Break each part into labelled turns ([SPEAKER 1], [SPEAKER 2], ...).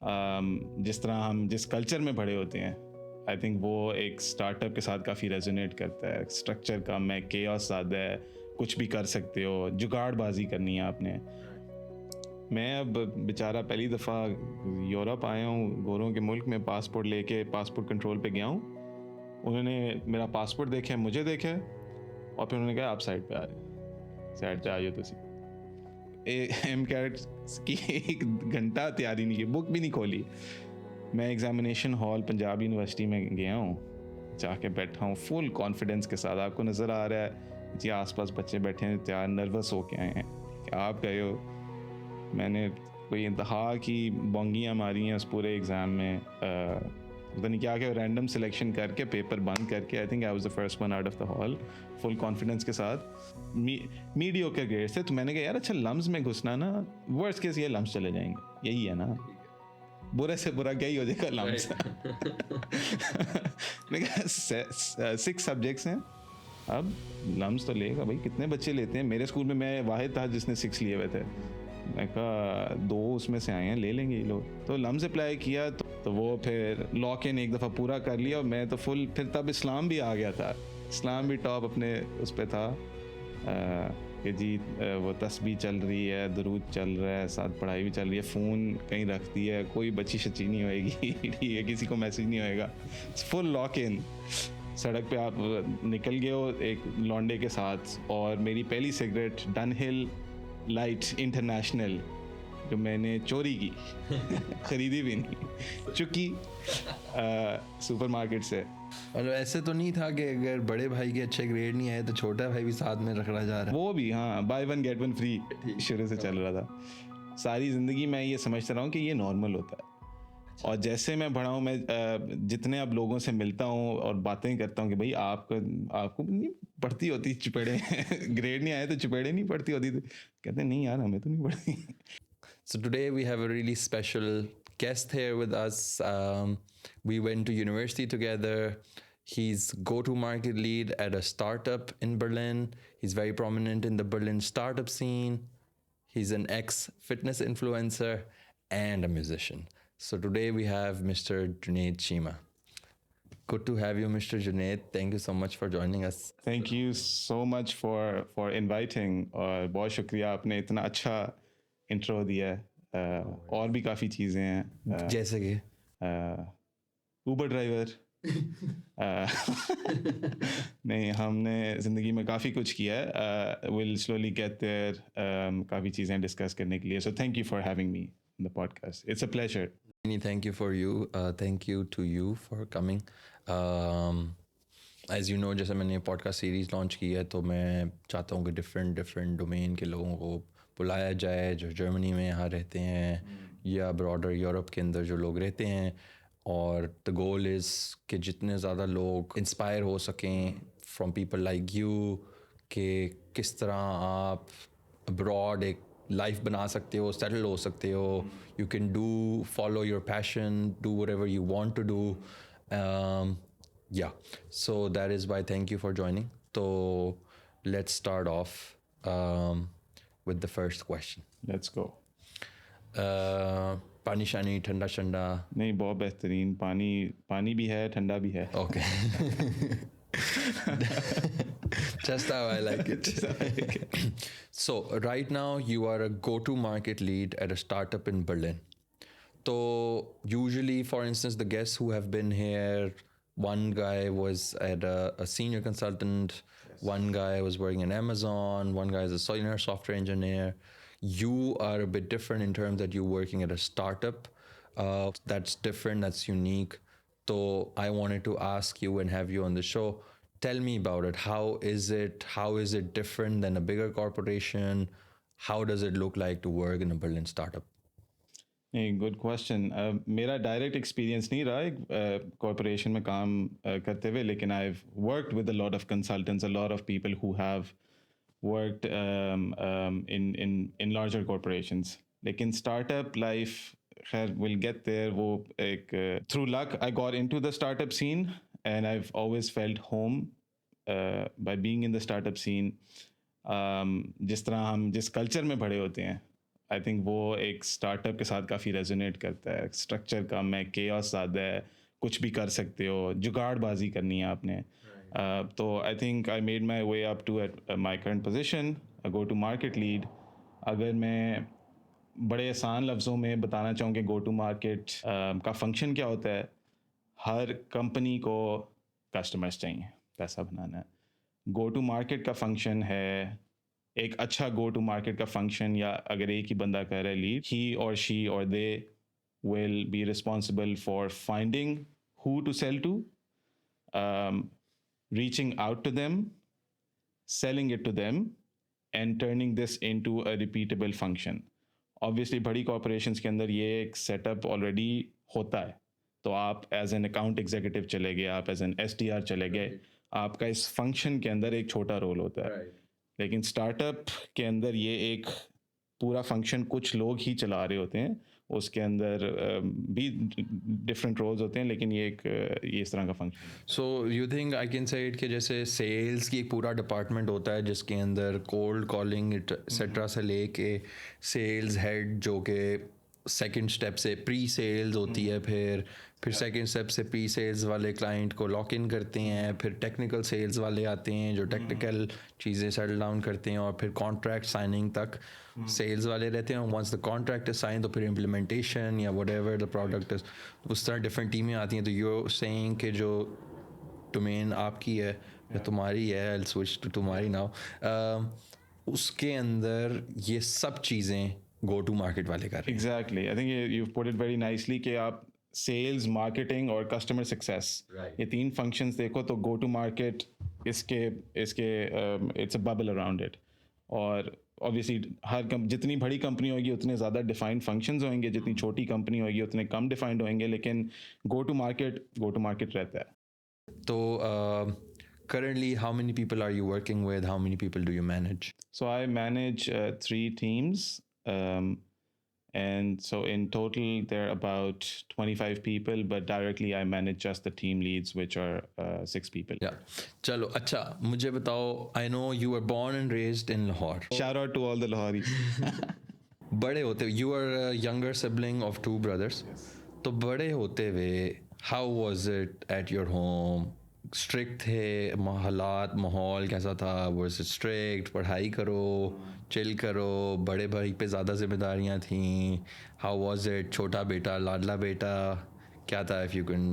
[SPEAKER 1] जिस तरह हम जिस कल्चर में बड़े होते हैं, आई थिंक वो एक स्टार्टअप के साथ काफ़ी रेजोनेट करता है। स्ट्रक्चर कम है, केओस ज़्यादा है, कुछ भी कर सकते हो, जुगाड़बाजी करनी है आपने। मैं अब बेचारा पहली दफ़ा यूरोप आया हूँ, गोरों के मुल्क में, पासपोर्ट लेके पासपोर्ट कंट्रोल पे गया हूँ। उन्होंने मेरा पासपोर्ट देखा, मुझे देखा और फिर उन्होंने कहा आप साइड पे आ जाओ, साइड पे आ जाओ। तुसी एम कैट की 1 घंटा तैयारी नहीं की, बुक भी नहीं खोली। मैं एग्जामिनेशन हॉल पंजाब यूनिवर्सिटी में गया हूँ, जाके बैठा हूँ फुल कॉन्फिडेंस के साथ। आपको नज़र आ रहा है जी आसपास बच्चे बैठे हैं तैयार, नर्वस हो के आए हैं कि आप गए हो। मैंने कोई इंतहा की बोंगियाँ मारी हैं उस पूरे एग्ज़ाम में, पता नहीं क्या क्या रैंडम सिलेक्शन करके पेपर बंद करके। आई think I was the first one out of the hall, full confidence के साथ। मीडियोकर ग्रेड्स थे, तो मैंने कहा यार अच्छा लम्स में घुसना ना, वर्स्ट केस ये लम्स चले जाएंगे, यही है ना, बुरे से बुरा क्या ही हो जाएगा लम्स। मैंने कहा 6 सब्जेक्ट्स हैं, अब लम्स तो लेगा भाई, कितने बच्चे लेते हैं। मेरे स्कूल में मैं वाहिद था जिसने 6 लिए हुए थे। मैं कहा 2 उसमें से आए हैं, ले लेंगे ये लोग। तो लम्स अप्लाई किया तो वो फिर लॉक इन एक दफ़ा पूरा कर लिया और मैं तो फुल, फिर तब इस्लाम भी आ गया था, इस्लाम भी टॉप अपने उस पर था कि जी वो तस्बीह चल रही है, दरूद चल रहा है, साथ पढ़ाई भी चल रही है, फ़ोन कहीं रख दिया है, कोई बच्ची शच्ची नहीं होएगी, ठीक है, किसी को मैसेज नहीं होएगा, फुल लॉक इन। सड़क पे आप निकल गए हो एक लौंडे के साथ, और मेरी पहली सिगरेट डनहिल लाइट इंटरनेशनल जो मैंने चोरी की, ख़रीदी भी नहीं, चुकी सुपरमार्केट से।
[SPEAKER 2] और ऐसे तो नहीं था कि अगर बड़े भाई के अच्छे ग्रेड नहीं आए तो छोटा भाई भी साथ में रखना जा रहा है?
[SPEAKER 1] वो भी हाँ, बाय 1 गेट 1 फ्री शुरू से चल रहा था। सारी ज़िंदगी मैं ये समझता रहा हूँ कि ये नॉर्मल होता है। और जैसे मैं बढ़ा हूँ, मैं जितने अब लोगों से मिलता हूँ और बातें करता हूँ कि भाई आपको नहीं पढ़ती होती चुपेड़े, ग्रेड नहीं आए तो चुपेड़े नहीं पढ़ती होती, तो कहते नहीं यार हमें तो नहीं पढ़ती।
[SPEAKER 2] So today we have a really special guest here with us. We went to university together. He's go-to-market lead at a startup in Berlin. He's very prominent in the Berlin startup scene. He's an ex-fitness influencer and a musician. So today we have Mr. Junaid Chima. Good to have you, Mr. Junaid. Thank you so much for joining us.
[SPEAKER 1] Thank you so much for inviting, और बहुत शुक्रिया, आपने इतना अच्छा intro दिया है। और भी काफ़ी चीज़ें हैं,
[SPEAKER 2] जैसे कि
[SPEAKER 1] ऊबर ड्राइवर। नहीं, हमने ज़िंदगी में काफ़ी कुछ किया है। विल स्लोली गेट देयर, काफ़ी चीज़ें डिस्कस करने के लिए। So thank you for having me in the podcast, it's a pleasure.
[SPEAKER 2] Thank you for you. Thank you to you for coming. As you know, जैसे मैंने पॉडकास्ट सीरीज़ लॉन्च की है, तो मैं चाहता हूँ कि डिफरेंट डोमेन के लोगों को बुलाया जाए जो जर्मनी में यहाँ रहते हैं या ब्रॉडर यूरोप के अंदर जो लोग रहते हैं। और द गोल इज़ कि जितने ज़्यादा लोग इंस्पायर हो सकें फ्रॉम पीपल लाइक यू, कि किस तरह आप अब्रॉड एक लाइफ बना सकते हो, सेटल हो सकते हो, you can do follow your passion, do whatever you want to do. Yeah, so that is why thank you for joining. So let's start off with the first question.
[SPEAKER 1] Let's go.
[SPEAKER 2] पानी शानी ठंडा ठंडा?
[SPEAKER 1] नहीं, बहुत बेहतरीन पानी भी है, ठंडा भी है।
[SPEAKER 2] Okay. Just how I like it. So right now you are a go-to market lead at a startup in Berlin. So usually, for instance, the guests who have been here, one guy was at a senior consultant, one guy was working in Amazon, one guy is a senior software engineer. You are a bit different in terms that you're working at a startup. That's different, that's unique. So I wanted to ask you and have you on the show. Tell me about it. How is it different than a bigger corporation? How does it look like to work in a Berlin startup?
[SPEAKER 1] नहीं, good question. मेरा direct experience नहीं रहा एक corporation में काम करते हुए, लेकिन I have worked with a lot of consultants, a lot of people who have worked in larger corporations. लेकिन स्टार्टअप लाइफ, खैर विल गेट देयर, वो एक through luck I got into the startup scene and I have always felt home by being in the startup scene. जिस तरह हम जिस culture में बड़े होते हैं, आई थिंक वो एक स्टार्टअप के साथ काफ़ी रेजोनेट करता है। स्ट्रक्चर कम है, केओस ज़्यादा है, कुछ भी कर सकते हो, जुगाड़बाजी करनी है आपने। तो I think I made my way up to at my current position, go to market lead. अगर मैं बड़े आसान लफ्ज़ों में बताना चाहूँ कि गो टू मार्केट का फंक्शन क्या होता है, हर कंपनी को कस्टमर्स चाहिए, पैसा बनाना है। गो टू मार्केट का फंक्शन है, एक अच्छा गो टू मार्केट का फंक्शन, या अगर एक ही बंदा कर रहा है लीड, ही और शी और they will be responsible for finding who to sell to, reaching out to them, selling it to them, and turning this into a repeatable function. Obviously बड़ी corporations के अंदर ये एक setup already होता है, तो आप एज एन अकाउंट एग्जीक्यूटिव चले गए, आप एज एन SDR चले गए, आपका इस फंक्शन के अंदर एक छोटा रोल होता है। लेकिन स्टार्टअप के अंदर ये एक पूरा फंक्शन कुछ लोग ही चला रहे होते हैं, उसके अंदर भी डिफरेंट रोल्स होते हैं, लेकिन ये इस तरह का function.
[SPEAKER 2] So you think I can say it कि जैसे सेल्स की एक पूरा डिपार्टमेंट होता है जिसके अंदर कोल्ड कॉलिंग एक्सेट्रा से लेके सेल्स हेड जो कि सेकंड स्टेप से प्री सेल्स होती है, फिर सेकंड स्टेप से प्री सेल्स वाले क्लाइंट को लॉक इन करते हैं, फिर टेक्निकल सेल्स वाले आते हैं जो टेक्निकल चीज़ें सेटल डाउन करते हैं, और फिर कॉन्ट्रैक्ट साइनिंग तक सेल्स वाले रहते हैं। Once the contract is sign तो फिर इम्प्लीमेंटेशन या whatever the product is, उस तरह डिफरेंट टीमें आती हैं। तो यू सेइंग कि जो डोमेन आपकी है या तुम्हारी है, आई स्विच टू तुम्हारी नाउ, उसके अंदर ये सब चीज़ें गो टू मार्केट वाले कर रहे हैं।
[SPEAKER 1] Exactly, I think you put it very nicely कि आप सेल्स, मार्केटिंग और कस्टमर सक्सेस, ये तीन फंक्शंस देखो तो गो टू मार्केट इसके it's a bubble around it. और ऑब्वियसली जितनी बड़ी कंपनी होगी उतने ज़्यादा डिफाइंड फंक्शंस होंगे, जितनी छोटी कंपनी होगी उतने कम डिफाइंड होंगे, लेकिन गो टू मार्केट रहता है।
[SPEAKER 2] तो currently how many people are you working with, how many people do you manage?
[SPEAKER 1] So I manage 3 teams, and so in total they're about 25 people, but directly I manage just the team leads, which are 6 people.
[SPEAKER 2] Yeah. चलो अच्छा मुझे बताओ, I know you were born and raised in Lahore.
[SPEAKER 1] Shout out to all the Lahoris.
[SPEAKER 2] बड़े होते, you are a younger sibling of 2 brothers. तो बड़े होते हुए how was it at your home? Strict थे हालात, माहौल कैसा था? was it strict? पढ़ाई करो, चिल करो, बड़े भाई पे ज़्यादा जिम्मेदारियाँ थीं? how was it? छोटा बेटा, लाडला बेटा, क्या था? if you can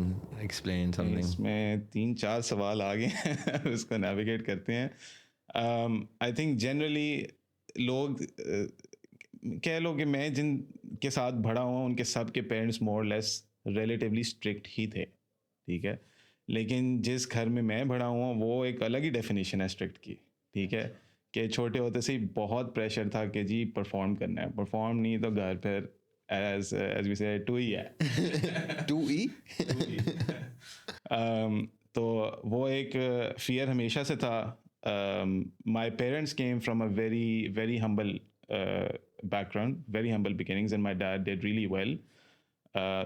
[SPEAKER 2] explain something.
[SPEAKER 1] इसमें 3-4 सवाल आ गए हैं, उसको नेविगेट करते हैं। आई थिंक जनरली लोग कह लो कि मैं जिन के साथ बड़ा हुआ उनके सब के parents more less relatively strict ही थे, ठीक है। लेकिन जिस घर में मैं बड़ा हुआ वो एक अलग ही डेफिनेशन है स्ट्रिक्ट की, ठीक है, कि छोटे होते से ही बहुत प्रेशर था कि जी परफॉर्म करना है, परफॉर्म नहीं तो घर फिर एज वी से टू ही है।
[SPEAKER 2] टू ई
[SPEAKER 1] तो वो एक फियर हमेशा से था। My parents came from a very very humble background, very humble beginnings, and my dad did really well.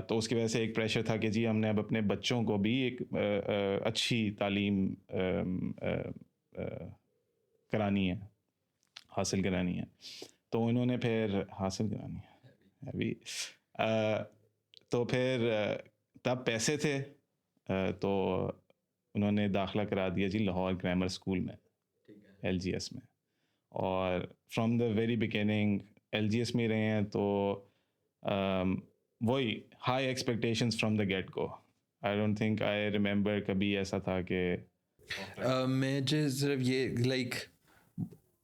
[SPEAKER 1] तो उसकी वजह से एक प्रेशर था कि जी हमने अब अपने बच्चों को भी एक अच्छी तालीम करानी है, हासिल करानी है। तो उन्होंने फिर हासिल करानी है अभी, तो फिर तब पैसे थे, तो उन्होंने दाखिला करा दिया जी लाहौर ग्रामर स्कूल में, LGS में। और from the very beginning LGS में रहे हैं, तो वही high expectations from the get go. I don't think I remember कभी ऐसा था कि
[SPEAKER 2] मैं जो सिर्फ ये लाइक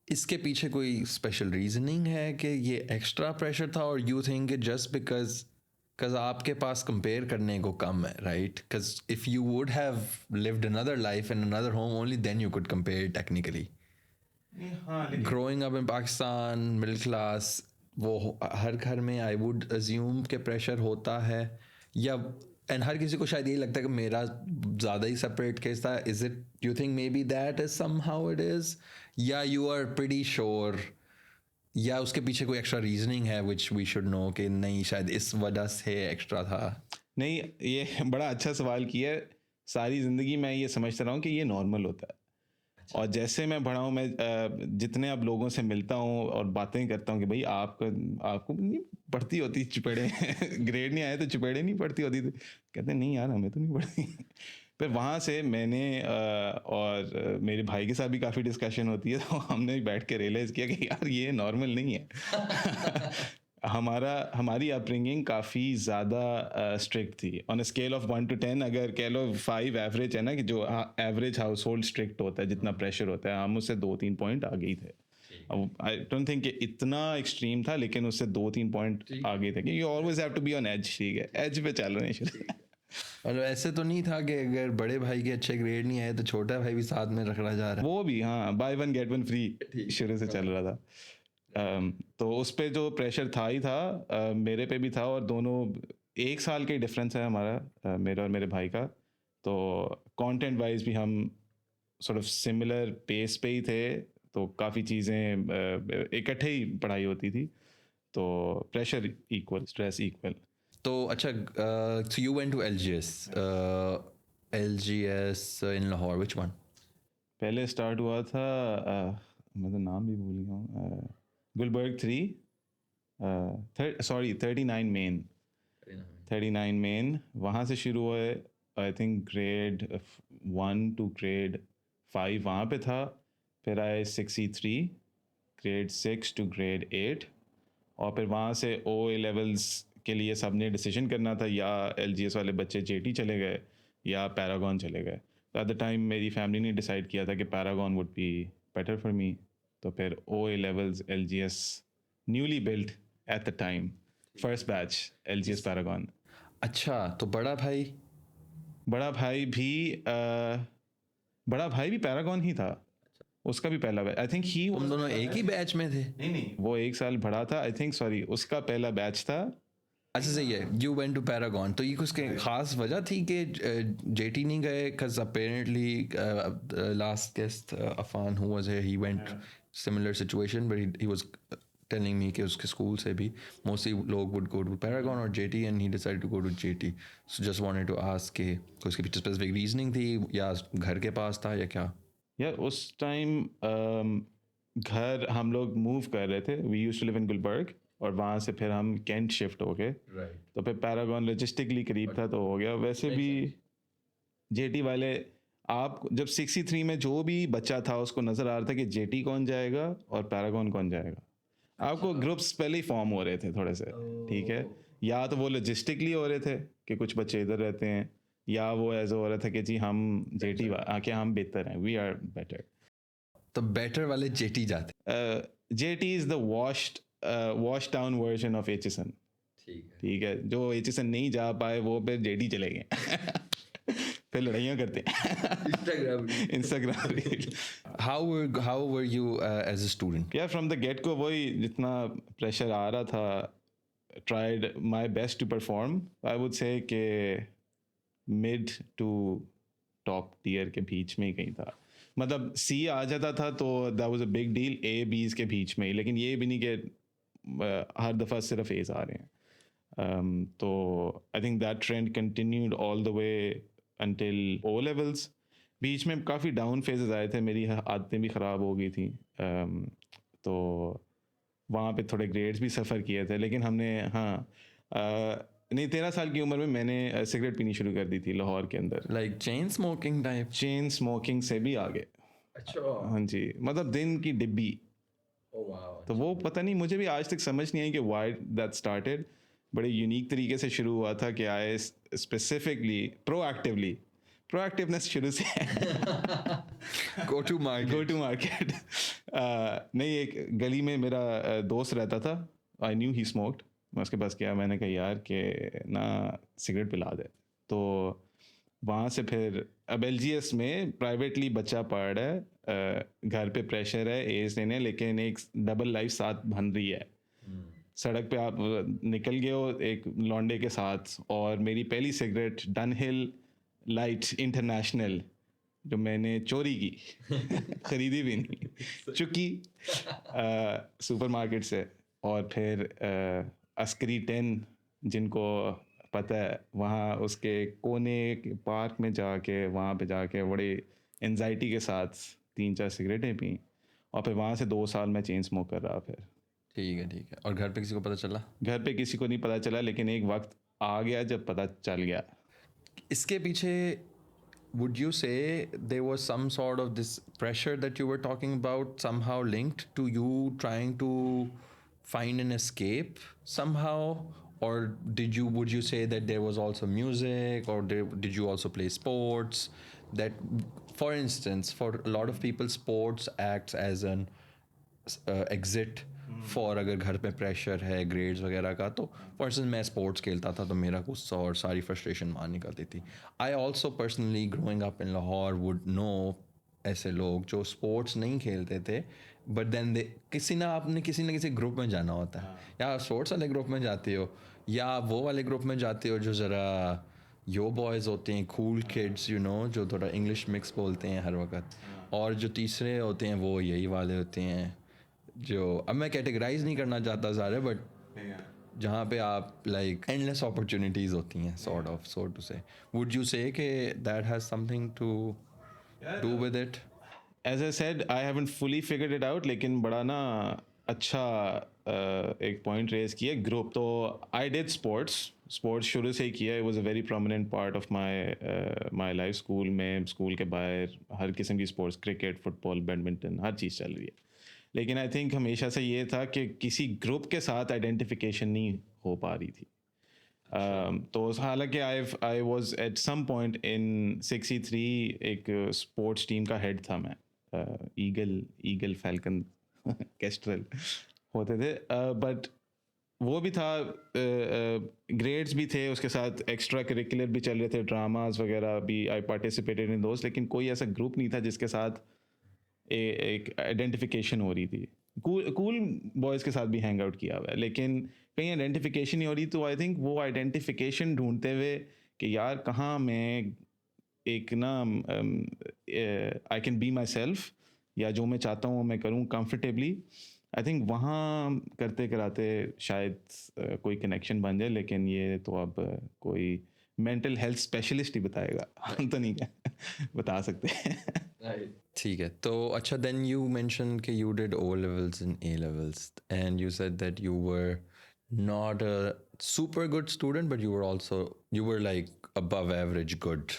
[SPEAKER 2] इसके पीछे कोई स्पेशल रीजनिंग है कि ये एक्स्ट्रा प्रेशर था, और यू थिंक जस्ट बिकॉज आपके पास कंपेयर करने को कम है, right? Because if you would have lived another life in another home only then you could compare technically. Growing up in Pakistan middle class, वो हर घर में आई वुड अज्यूम के प्रेशर होता है, या एंड हर किसी को शायद यही लगता है कि मेरा ज़्यादा ही सेपरेट केस था। Is it you think may be that is somehow it is, या यू आर प्रीटी श्योर, या उसके पीछे कोई एक्स्ट्रा रीजनिंग है विच वी शुड नो कि नहीं शायद इस वजह से एक्स्ट्रा था?
[SPEAKER 1] नहीं, ये बड़ा अच्छा सवाल किया है। सारी ज़िंदगी मैं ये समझता रहा हूँ कि ये नॉर्मल होता है, और जैसे मैं बढ़ा हूँ, मैं जितने अब लोगों से मिलता हूँ और बातें करता हूँ कि भाई आपको नहीं पढ़ती होती चुपेड़े ग्रेड नहीं आए तो चुपेड़े नहीं पढ़ती होती थी, कहते नहीं यार हमें तो नहीं पढ़ती। फिर वहाँ से मैंने और मेरे भाई के साथ भी काफ़ी डिस्कशन होती है, तो हमने भी बैठ के रियलाइज़ किया कि यार ये नॉर्मल नहीं है। हमारी अपब्रिंगिंग काफ़ी ज़्यादा स्ट्रिक्ट थी। On a scale of 1 to 10 अगर कह लो 5 एवरेज है ना, कि जो एवरेज हाउस होल्ड स्ट्रिक्ट होता है, जितना प्रेशर होता है, हम उससे 2-3 पॉइंट आगे ही थे। अब आई डोंट थिंक कि इतना एक्सट्रीम था, लेकिन उससे 2-3 पॉइंट आगे थे, कि you always have to be on edge. ठीक है, एज पे चल रहे हैं।
[SPEAKER 2] और ऐसे तो नहीं था कि अगर बड़े भाई के अच्छे ग्रेड नहीं आए तो छोटा भाई भी साथ में रखना जा रहा है?
[SPEAKER 1] वो भी, हाँ, by one get one free शुरू से चल रहा था। तो उस पे जो प्रेशर था ही था, मेरे पे भी था, और दोनों 1 साल के डिफरेंस है हमारा, मेरा और मेरे भाई का। तो कंटेंट वाइज भी हम सॉर्ट ऑफ सिमिलर पेस पे ही थे, तो काफ़ी चीज़ें इकट्ठे ही पढ़ाई होती थी, तो प्रेशर इक्वल, स्ट्रेस इक्वल।
[SPEAKER 2] तो अच्छा, so you went to LGS, LGS in Lahore, which one?
[SPEAKER 1] पहले स्टार्ट हुआ था, मैं तो नाम भी भूल गया हूँ, गुलबर्ग 3, सॉरी 39 मेन, 39 मेन, वहाँ से शुरू हुए। I think grade 1 to grade 5 वहाँ पे था। फिर आए 63, ग्रेड 6 to ग्रेड 8, और फिर वहाँ से OA लेवल्स के लिए सब ने डिसीजन करना था, या LGS वाले बच्चे JT चले गए या पैरागॉन चले गए। तो एट द टाइम मेरी फैमिली ने डिसाइड किया था कि Paragon would be better for me. तो फिर OA levels LGS newly built at the time, first batch LGS Paragon.
[SPEAKER 2] अच्छा, तो बड़ा भाई?
[SPEAKER 1] बड़ा भाई भी बड़ा भाई भी पैरागॉन ही था, उसका भी पहला बैच। आई थिंक ही
[SPEAKER 2] तुम दोनों एक ही बैच में थे?
[SPEAKER 1] नहीं, वो 1 साल बड़ा था, आई थिंक, सॉरी, उसका पहला बैच था।
[SPEAKER 2] अच्छा, सही है, यू वेंट टू पैरागॉन। तो ये कुछ खास वजह थी कि JT नहीं गए? Because apparently last guest Afan who was here, he went similar situation, but he was telling me कि उसके स्कूल से भी मोस्टली लोग वुड गो टू पैरागॉन और JT, and he decided to go to JT। So just wanted to ask कि उसकी पीछे specific reasoning थी या घर के पास था या क्या?
[SPEAKER 1] यार उस टाइम घर हम लोग मूव कर रहे थे, we used to live in Gulberg, और वहाँ से फिर हम कैंट शिफ्ट हो गए। तो फिर पैरागॉन लॉजिस्टिकली करीब था, तो हो गया। वैसे भी JT वाले, आप जब 63 में जो भी बच्चा था उसको नज़र आ रहा था कि JT कौन जाएगा और पैरागॉन कौन जाएगा। आपको ग्रुप्स पहले ही फॉर्म हो रहे थे थोड़े से, ठीक है, या तो वो लॉजिस्टिकली हो रहे थे कि कुछ बच्चे इधर रहते हैं, या वो ऐसा हो रहा था कि जी हम JT आके हम बेहतर हैं, वी आर बेटर।
[SPEAKER 2] तो बेटर वाले JT जाते?
[SPEAKER 1] JT is the wash down version of HSN। ठीक है, जो HSN नहीं जा पाए वो फिर JT चले गए। फिर लड़ाइयाँ करते हैं Instagram.
[SPEAKER 2] How were you as a student?
[SPEAKER 1] या फ्रॉम द गेट को वही, जितना प्रेशर आ रहा था, tried my best to perform. I would say कि मिड टू टॉप टीयर के बीच में ही कहीं था। मतलब C आ जाता था तो that was a big deal, A B's के बीच में ही, लेकिन ये भी नहीं कि हर दफ़ा सिर्फ A's आ रहे हैं। तो I think that trend continued all the way until O levels. बीच में काफ़ी डाउन फेजेस आए थे, मेरी आदतें भी ख़राब हो गई थी, तो वहाँ पे थोड़े ग्रेड्स भी सफ़र किए थे। लेकिन हमने, हाँ, नहीं, 13 साल की उम्र में मैंने सिगरेट पीनी शुरू कर दी थी लाहौर के अंदर।
[SPEAKER 2] Like chain smoking type?
[SPEAKER 1] Chain smoking से भी आगे।
[SPEAKER 2] अच्छा।
[SPEAKER 1] हाँ जी, मतलब दिन की डिब्बी।
[SPEAKER 2] Oh wow.
[SPEAKER 1] तो वो पता नहीं, मुझे भी आज तक समझ नहीं आई कि व्हाई दैट स्टार्टेड। बड़े यूनिक तरीके से शुरू हुआ था कि आए स्पेसिफिकली प्रोएक्टिवनेस शुरू से
[SPEAKER 2] Go to market.
[SPEAKER 1] Go to market. नहीं, एक गली में मेरा दोस्त रहता था, आई न्यू ही स्मोक्ड। मैं उसके पास गया, मैंने कहा यार कि ना सिगरेट पिला दे। तो वहाँ से फिर अब LGS में प्राइवेटली बच्चा पढ़ रहा है, घर पे प्रेशर है एज लेने, लेकिन एक डबल लाइफ साथ बन रही है। सड़क पे आप निकल गए हो एक लौंडे के साथ, और मेरी पहली सिगरेट डनहिल लाइट इंटरनेशनल, जो मैंने चोरी की, खरीदी भी नहीं, चुकी सुपरमार्केट से। और फिर अस्करी 10, जिनको पता है, वहाँ उसके कोने के पार्क में जाके, वहाँ पे जाके बड़े एंजाइटी के साथ 3-4 सिगरेटें पी और फिर वहाँ से 2 साल मैं चेन स्मोक कर रहा फिर।
[SPEAKER 2] ठीक है। और घर पे किसी को पता चला?
[SPEAKER 1] घर पे किसी को नहीं पता चला, लेकिन एक वक्त आ गया जब पता चल गया।
[SPEAKER 2] इसके पीछे would you say there was some sort of this pressure that you were talking about somehow linked to you trying to find an escape somehow, or would you say that there was also music, or did you also play sports that, for instance, for a lot of people sports acts as an exit for अगर घर पे pressure है grades वगैरह का, तो for instance मैं sports खेलता था तो मेरा गुस्सा और सारी फ्रस्ट्रेशन बाहर निकलती थी. I also personally growing up in Lahore would know ऐसे लोग जो स्पोर्ट्स नहीं खेलते थे, बट देन दे किसी ना किसी ग्रुप में जाना होता है, या स्पोर्ट्स वाले ग्रुप में जाते हो या वो वाले ग्रुप में जाते हो जो ज़रा यो बॉयज़ होते हैं, कूल किड्स यू नो, जो थोड़ा इंग्लिश मिक्स बोलते हैं हर वक्त, और जो तीसरे होते हैं वो यही वाले होते हैं जो अब मैं कैटेगराइज नहीं करना चाहता सारे, बट जहाँ पे आप लाइक एंडलेस अपॉर्चुनिटीज़ होती हैं sort of, so to say. Would you say कि that has something to do with it?
[SPEAKER 1] As I said I haven't fully figured it out, लेकिन बड़ा ना अच्छा एक पॉइंट रेज किया ग्रुप. तो आई डिड स्पोर्ट्स शुरू से ही किया. It was a very prominent part of my life. School में, स्कूल के बाहर हर किस्म की स्पोर्ट्स, क्रिकेट, फुटबॉल, बैडमिंटन, हर चीज़ चल रही है. लेकिन आई थिंक हमेशा से ये था कि किसी ग्रुप के साथ आइडेंटिफिकेशन नहीं हो पा रही थी. तो हालांकि I was at some point in 63 एक स्पोर्ट्स टीम का हेड था मैं. ईगल फैल्कन कैस्ट्रल होते थे. बट वो भी था, ग्रेड्स भी थे उसके साथ, एक्स्ट्रा करिकुलर भी चल रहे थे, ड्रामाज वगैरह भी. आई पार्टिसिपेटेड इन दोस्त, लेकिन कोई ऐसा ग्रुप नहीं था जिसके साथ एक आइडेंटिफिकेशन हो रही थी. कूल बॉयज़ के साथ भी हैंग आउट किया हुआ है, लेकिन कहीं आइडेंटिफिकेशन नहीं हो रही. तो आई थिंक वो आइडेंटिफिकेशन ढूंढते हुए कि यार कहाँ मैं एक ना I can be my self, या जो मैं चाहता हूँ मैं करूँ कंफर्टेबली. आई थिंक वहाँ करते कराते शायद कोई कनेक्शन बन जाए. लेकिन ये तो अब कोई मेंटल हेल्थ स्पेशलिस्ट ही बताएगा, हम तो नहीं बता सकते.
[SPEAKER 2] ठीक है. तो अच्छा, देन यू मेंशन कि you did O levels and A levels and you said that you were not a super good student, but you were like above average good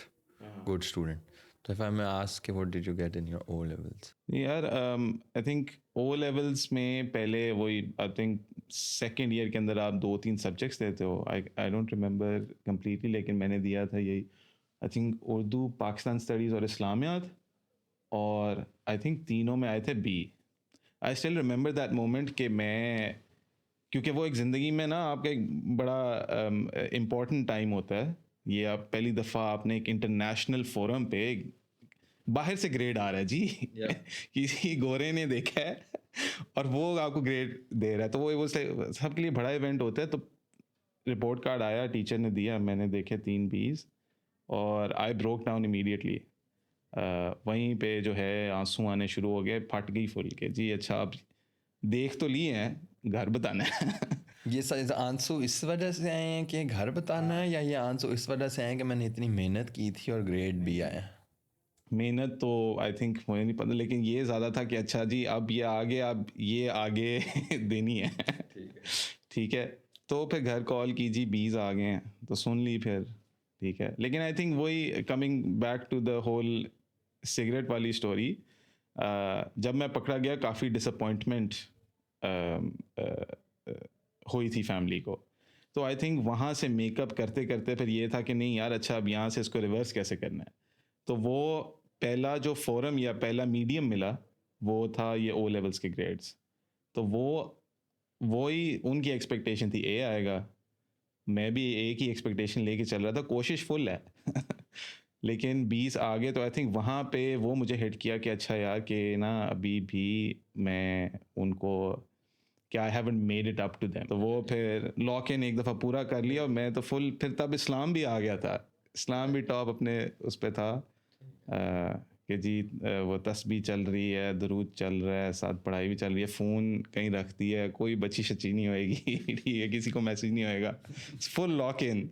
[SPEAKER 2] student. So if I may ask, what did you get in your O levels?
[SPEAKER 1] यार I think O levels में पहले वही, I think second year के अंदर आप 2-3 subjects देते हो. I don't remember completely, लेकिन मैंने दिया था यही, I think Urdu, Pakistan studies और इस्लामियात. और आई थिंक तीनों में आए थे B. I still remember that moment कि मैं, क्योंकि वो एक ज़िंदगी में ना आपका एक बड़ा इम्पॉर्टेंट टाइम होता है. ये आप पहली दफ़ा आपने एक इंटरनेशनल फोरम पे बाहर से ग्रेड आ रहा है जी. किसी गोरे ने देखा है और वो आपको ग्रेड दे रहा है. तो वो सबके लिए बड़ा इवेंट होता है. तो रिपोर्ट कार्ड आया, टीचर ने दिया, मैंने देखे 3 Bs और आई ब्रोक डाउन इमीडिएटली. वहीं पे जो है आंसू आने शुरू हो गए, फट गई फुल के जी. अच्छा आप देख तो लिए हैं, घर बताना है.
[SPEAKER 2] ये सारे आंसू इस वजह से आए हैं कि घर बताना है, या ये आंसू इस वजह से आए हैं कि मैंने इतनी मेहनत की थी और ग्रेड भी आया?
[SPEAKER 1] मेहनत तो आई थिंक मुझे नहीं पता, लेकिन ये ज़्यादा था कि अच्छा जी अब ये आगे देनी है. ठीक है. तो फिर घर कॉल की जी, बीज आ गए हैं, तो सुन ली फिर. ठीक है. लेकिन आई थिंक वही, coming back to the whole cigarette वाली स्टोरी, जब मैं पकड़ा गया काफ़ी डिसअपॉइंटमेंट हुई थी फैमिली को. तो आई थिंक वहाँ से मेकअप करते करते फिर ये था कि नहीं यार, अच्छा अब यहाँ से इसको रिवर्स कैसे करना है. तो वो पहला जो फोरम या पहला मीडियम मिला वो था ये ओ लेवल्स के ग्रेड्स. तो वो ही उनकी एक्सपेक्टेशन थी, ए आएगा. मैं भी ए की एक्सपेक्टेशन लेके चल रहा था, कोशिश फुल है. लेकिन 20 आ गए. तो आई थिंक वहाँ पे वो मुझे हिट किया कि अच्छा यार कि ना अभी भी मैं उनको, कि I haven't made it up to them. तो वो फिर लॉक इन एक दफ़ा पूरा कर लिया और मैं तो फुल, फिर तब इस्लाम भी आ गया था. इस्लाम भी टॉप अपने उस पर था कि जी वो तस्बीह चल रही है, दरूद चल रहा है, साथ पढ़ाई भी चल रही है, फ़ोन कहीं रख दिया है, कोई बच्ची शच्ची नहीं होएगी. ठीक है, किसी को मैसेज नहीं होएगा, फुल लॉक इन.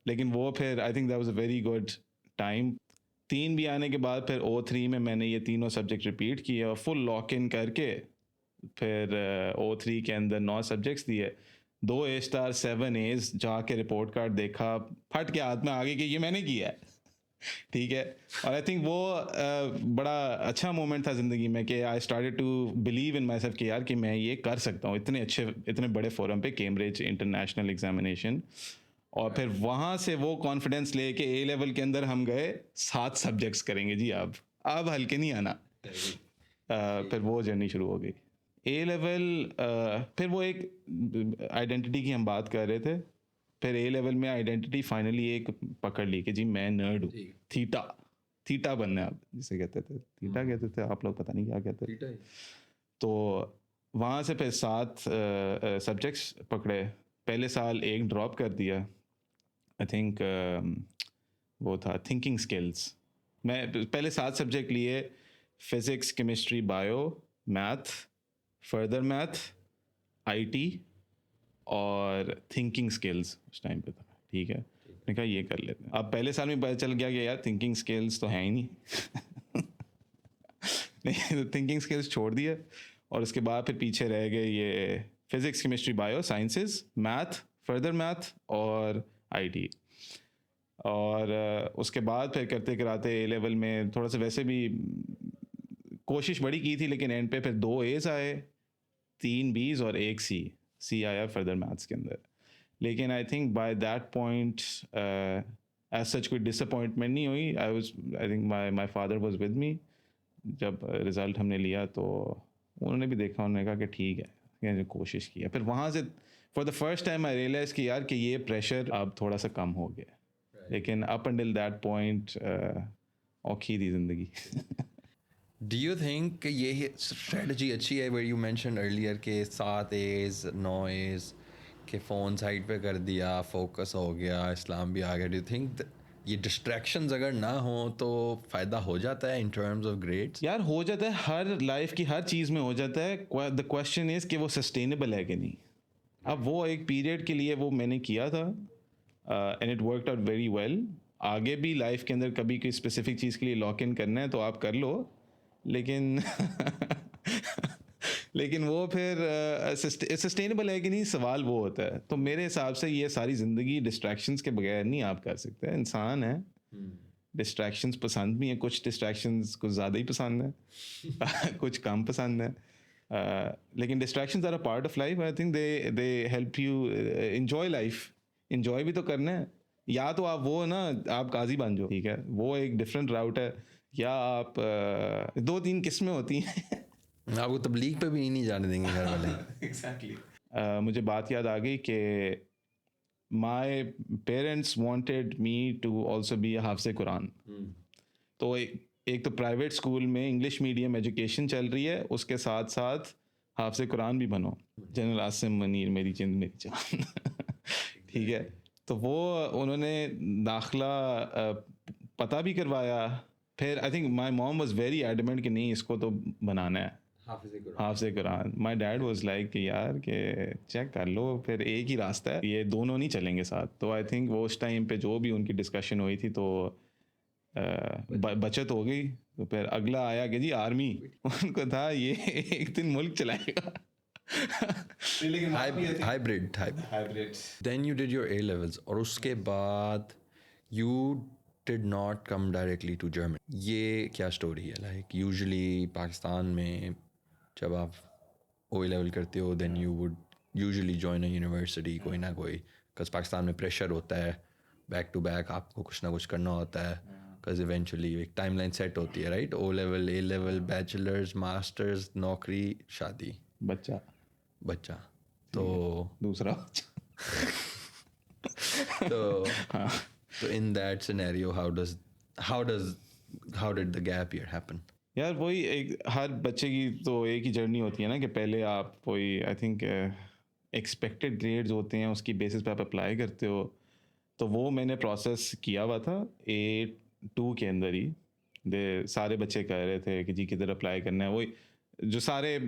[SPEAKER 1] लेकिन वो फिर आई think that was a very good time. 3 भी आने के बाद फिर O3 में मैंने ये तीनों सब्जेक्ट रिपीट किए और फुल लॉक इन करके फिर O3 के अंदर 9 सब्जेक्ट्स दिए, 2 A स्टार 7 A's, जाके रिपोर्ट कार्ड देखा, फट के हाथ में आ गई कि ये मैंने किया है। ठीक है, और आई थिंक वो बड़ा अच्छा मोमेंट था ज़िंदगी में कि I started to believe in myself कि यार कि मैं ये कर सकता हूँ इतने बड़े फोरम पे, कैम्ब्रिज इंटरनेशनल एग्जामिनेशन। और फिर वहाँ से वो कॉन्फिडेंस लेके ए लेवल के अंदर हम गए, 7 सब्जेक्ट्स करेंगे जी, अब हल्के नहीं आना। फिर वो जर्नी शुरू हो गई ए लेवल। फिर वो एक आइडेंटिटी की हम बात कर रहे थे, फिर ए लेवल में आइडेंटिटी फाइनली एक पकड़ ली कि जी मैं नर्ड हूँ, थीटा बनना है, आप जिसे कहते थे थीटा कहते थे, आप लोग पता नहीं क्या कहते थे। तो वहाँ से फिर 7 सब्जेक्ट्स पकड़े, पहले साल एक ड्रॉप कर दिया, आई थिंक वो था थिंकिंग स्किल्स। मैं पहले 7 सब्जेक्ट लिए, physics, chemistry, bio, math, further math, IT और थिंकिंग स्किल्स उस टाइम पे था। ठीक है, मैंने कहा ये कर लेते हैं। अब पहले साल में पता चल गया कि यार थिंकिंग स्किल्स तो है ही नहीं नहीं, थिंकिंग स्किल्स छोड़ दिया और उसके बाद फिर पीछे रह गए ये physics, chemistry, bio, sciences, math, further math और आईटी। और उसके बाद फिर करते कराते ए लेवल में थोड़ा सा वैसे भी कोशिश बड़ी की थी, लेकिन एंड पे फिर 2 A's आए, 3 B's और 1 C आया फर्दर मैथ्स के अंदर। लेकिन I think by that point as such कोई डिसअपॉइंटमेंट नहीं हुई। I think my father was with me जब रिज़ल्ट हमने लिया, तो उन्होंने भी देखा, उन्होंने कहा कि ठीक है, ये कोशिश की है। फिर वहाँ से for the first time I realise कि यार कि ये प्रेशर अब थोड़ा सा कम हो गया, लेकिन अप अंटिल दैट पॉइंट औखी थी ज़िंदगी
[SPEAKER 2] Do you think ये स्ट्रेटजी अच्छी है where you mentioned earlier के 7 A's 9 A's के फ़ोन साइड पे कर दिया, फोकस हो गया, इस्लाम भी आ गया? Do you think ये डिस्ट्रैक्शंस अगर ना हो तो फ़ायदा हो जाता है इन टर्म्स ऑफ ग्रेड्स?
[SPEAKER 1] यार हो जाता है, हर लाइफ की हर चीज़ में हो जाता है। द क्वेश्चन इज़ कि वो सस्टेनेबल है कि नहीं। अब वो एक पीरियड के लिए वो मैंने किया था and it worked out very well. आगे भी लाइफ के अंदर कभी कोई स्पेसिफिक चीज़ के लिए लॉक इन करना है तो आप कर लो, लेकिन लेकिन वो फिर सस्टेनेबल है कि नहीं, सवाल वो होता है। तो मेरे हिसाब से ये सारी ज़िंदगी डिस्ट्रैक्शंस के बगैर नहीं आप कर सकते। इंसान है, डिस्ट्रैक्शंस पसंद भी हैं, कुछ डिस्ट्रैक्शंस कुछ ज़्यादा ही पसंद है कुछ कम पसंद है, लेकिन distractions are a part of life. I think they help you enjoy life. Enjoy भी तो करना है, या तो आप वो ना आप काजी बन जाओ, ठीक है, वो एक डिफरेंट राउट है, या आप 2-3 किस्में होती हैं
[SPEAKER 2] आपको तबलीग पे भी नहीं जाने देंगे घर वाले।
[SPEAKER 1] एग्जैक्टली मुझे बात याद आ गई कि my parents wanted me to also be हाफिज़ कुरान। तो एक तो प्राइवेट स्कूल में इंग्लिश मीडियम एजुकेशन चल रही है, उसके साथ साथ हाफिज़ कुरान भी बनो। जनरल आसिम मुनीर मेरी जिंद मेरी जान ठीक है, तो वो उन्होंने दाखिला पता भी करवाया। फिर आई think my mom was very adamant कि नहीं इसको तो बनाना है हाफिज़ Quran. My dad was like कि यार कि चेक कर लो, फिर एक ही रास्ता है, ये दोनों नहीं चलेंगे साथ। तो आई थिंक वो उस टाइम पे जो भी उनकी डिस्कशन हुई थी तो बचत हो गई। तो फिर अगला आया कि जी आर्मी उनको था ये एक दिन मुल्क चलाएगा
[SPEAKER 2] hybrid. Then you did your A levels और उसके बाद you did not come directly to Germany. ये क्या स्टोरी है? लाइक यूजुअली पाकिस्तान में जब आप O level करते हो then you would usually join a university, कोई ना कोई, बिकॉज पाकिस्तान में प्रेशर होता है, बैक टू बैक आपको कुछ ना कुछ करना होता है, बिकॉज इवेंचुअली एक टाइमलाइन सेट होती है, right? O level, A level, bachelors, masters, नौकरी, शादी, बच्चा तो
[SPEAKER 1] दूसरा
[SPEAKER 2] तो in that scenario how did the gap year happen?
[SPEAKER 1] यार वही एक हर बच्चे की तो एक ही जर्नी होती है ना कि पहले आप कोई आई थिंक एक्सपेक्टेड ग्रेड्स होते हैं, उसकी बेसिस पे आप अप्लाई करते हो। तो वो मैंने प्रोसेस किया हुआ था A2 के अंदर ही। सारे बच्चे कह रहे थे कि जी किधर अप्लाई करना है, वही जो सारे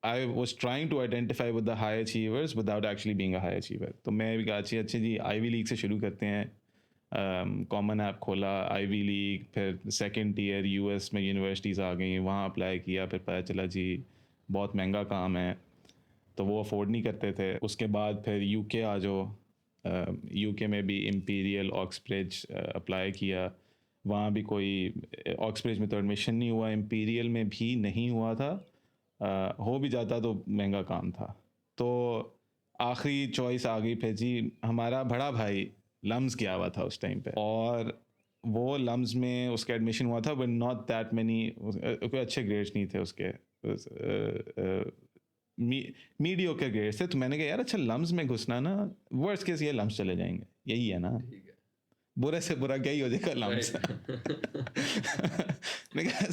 [SPEAKER 1] I was trying to identify with the high achievers without actually being a high achiever. तो मैं भी कहा अच्छी जी आईवी लीग से शुरू करते हैं, कॉमन ऐप खोला, आईवी लीग, फिर सेकंड ईयर यूएस में यूनिवर्सिटीज़ आ गई, वहाँ अप्लाई किया, फिर पता चला जी बहुत महंगा काम है, तो वो अफोर्ड नहीं करते थे। उसके बाद फिर यूके आ जाओ, यूके में भी इम्पीरियल ऑक्सब्रिज अप्लाई किया, वहाँ भी कोई ऑक्सब्रिज में तो एडमिशन नहीं हुआ, इम्पीरियल में भी नहीं हुआ था, हो भी जाता तो महंगा काम था। तो आखिरी चॉइस आ गई फिर जी, हमारा बड़ा भाई लम्स गया हुआ था उस टाइम पे, और वो लम्स में उसका एडमिशन हुआ था, बट नॉट दैट मैनी, कोई अच्छे ग्रेड्स नहीं थे उसके, मीडियोकर ग्रेड्स थे। तो मैंने कहा यार अच्छा लम्स में घुसना ना, वर्स्ट केस ये लम्स चले जाएंगे, यही है ना, बुरे से बुरा क्या ही हो जाएगा लम्स। मैंने कहा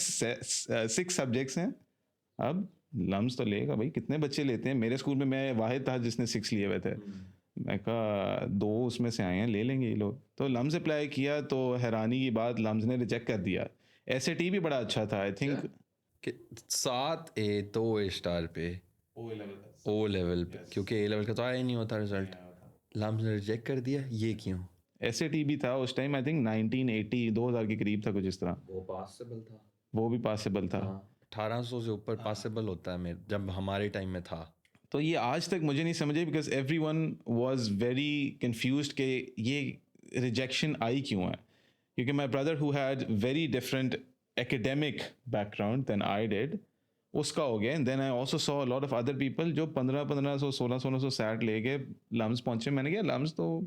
[SPEAKER 1] 6 सब्जेक्ट्स हैं, अब लम्स तो लेगा भाई, कितने बच्चे लेते हैं, मेरे स्कूल में मैं वाहिद था जिसने 6 लिए हुए थे। मैं कहा 2 उसमें से आए हैं, ले लेंगे ये लोग। तो लम्स अप्लाई किया, तो हैरानी की बात लम्स ने रिजेक्ट कर दिया। एसएटी भी बड़ा अच्छा था, I think
[SPEAKER 2] 7A 2A star पे ओ लेवल पे, क्योंकि ए लेवल का तो आया ही नहीं होता रिजल्ट। लम्स ने रिजेक्ट कर दिया, ये क्यों?
[SPEAKER 1] एसएटी भी था उस टाइम, आई थिंक 1980 2000 के करीब था कुछ इस तरह,
[SPEAKER 2] वो पॉसिबल था,
[SPEAKER 1] वो भी पॉसिबल था।
[SPEAKER 2] 1800 से ऊपर पॉसिबल होता है मेरे, जब हमारे टाइम में था।
[SPEAKER 1] तो ये आज तक मुझे नहीं समझे, because everyone was very confuse कि ये रिजेक्शन आई क्यों है, क्योंकि my brother who had very different academic background than I did, उसका हो गया। And then I also saw lot of other people जो 1500 1600 सैट लेके लम्स पहुंचे। मैंने कहा लम्स तो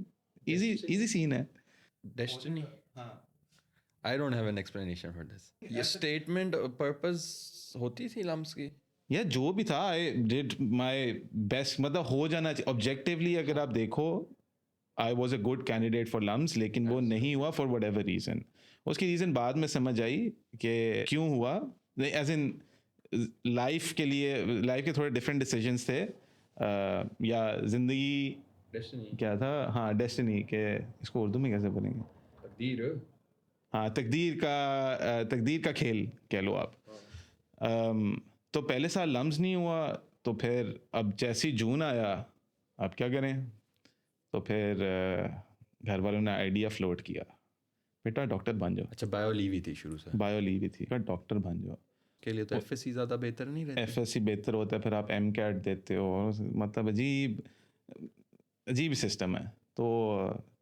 [SPEAKER 1] इजी सीन है।
[SPEAKER 2] Destiny, I don't have an explanation for this. ये स्टेटमेंट पर्पस होती थी लम्स की।
[SPEAKER 1] या जो भी था, आई डिड माई बेस्ट, मतलब हो जाना चाहिए ऑब्जेक्टिवली, अगर आप देखो I was a good candidate for LUMS, लेकिन वो नहीं हुआ फॉर वट एवर रीज़न। उसकी रीज़न बाद में समझ आई कि क्यों हुआ, एज इन लाइफ के लिए, लाइफ के थोड़े डिफरेंट डिसीजंस थे, या ज़िंदगी क्या था, हाँ डेस्टिनी के, इसको उर्दू में कैसे बोलेंगे, हाँ तकदीर का खेल कह लो आप। तो पहले साल लम्स नहीं हुआ, तो फिर अब जैसे ही जून आया, अब क्या करें, तो फिर घर वालों ने आइडिया फ्लोट किया, बेटा डॉक्टर बन जाओ।
[SPEAKER 2] अच्छा, बायो लीव ही थी शुरू से?
[SPEAKER 1] बायो लीव ही थी, डॉक्टर बन जाओ।
[SPEAKER 2] के लिए तो एफएससी ज़्यादा बेहतर नहीं रहती?
[SPEAKER 1] एफएससी बेहतर होता है, फिर आप एम कैट देते हो, मतलब अजीब अजीब सिस्टम है। तो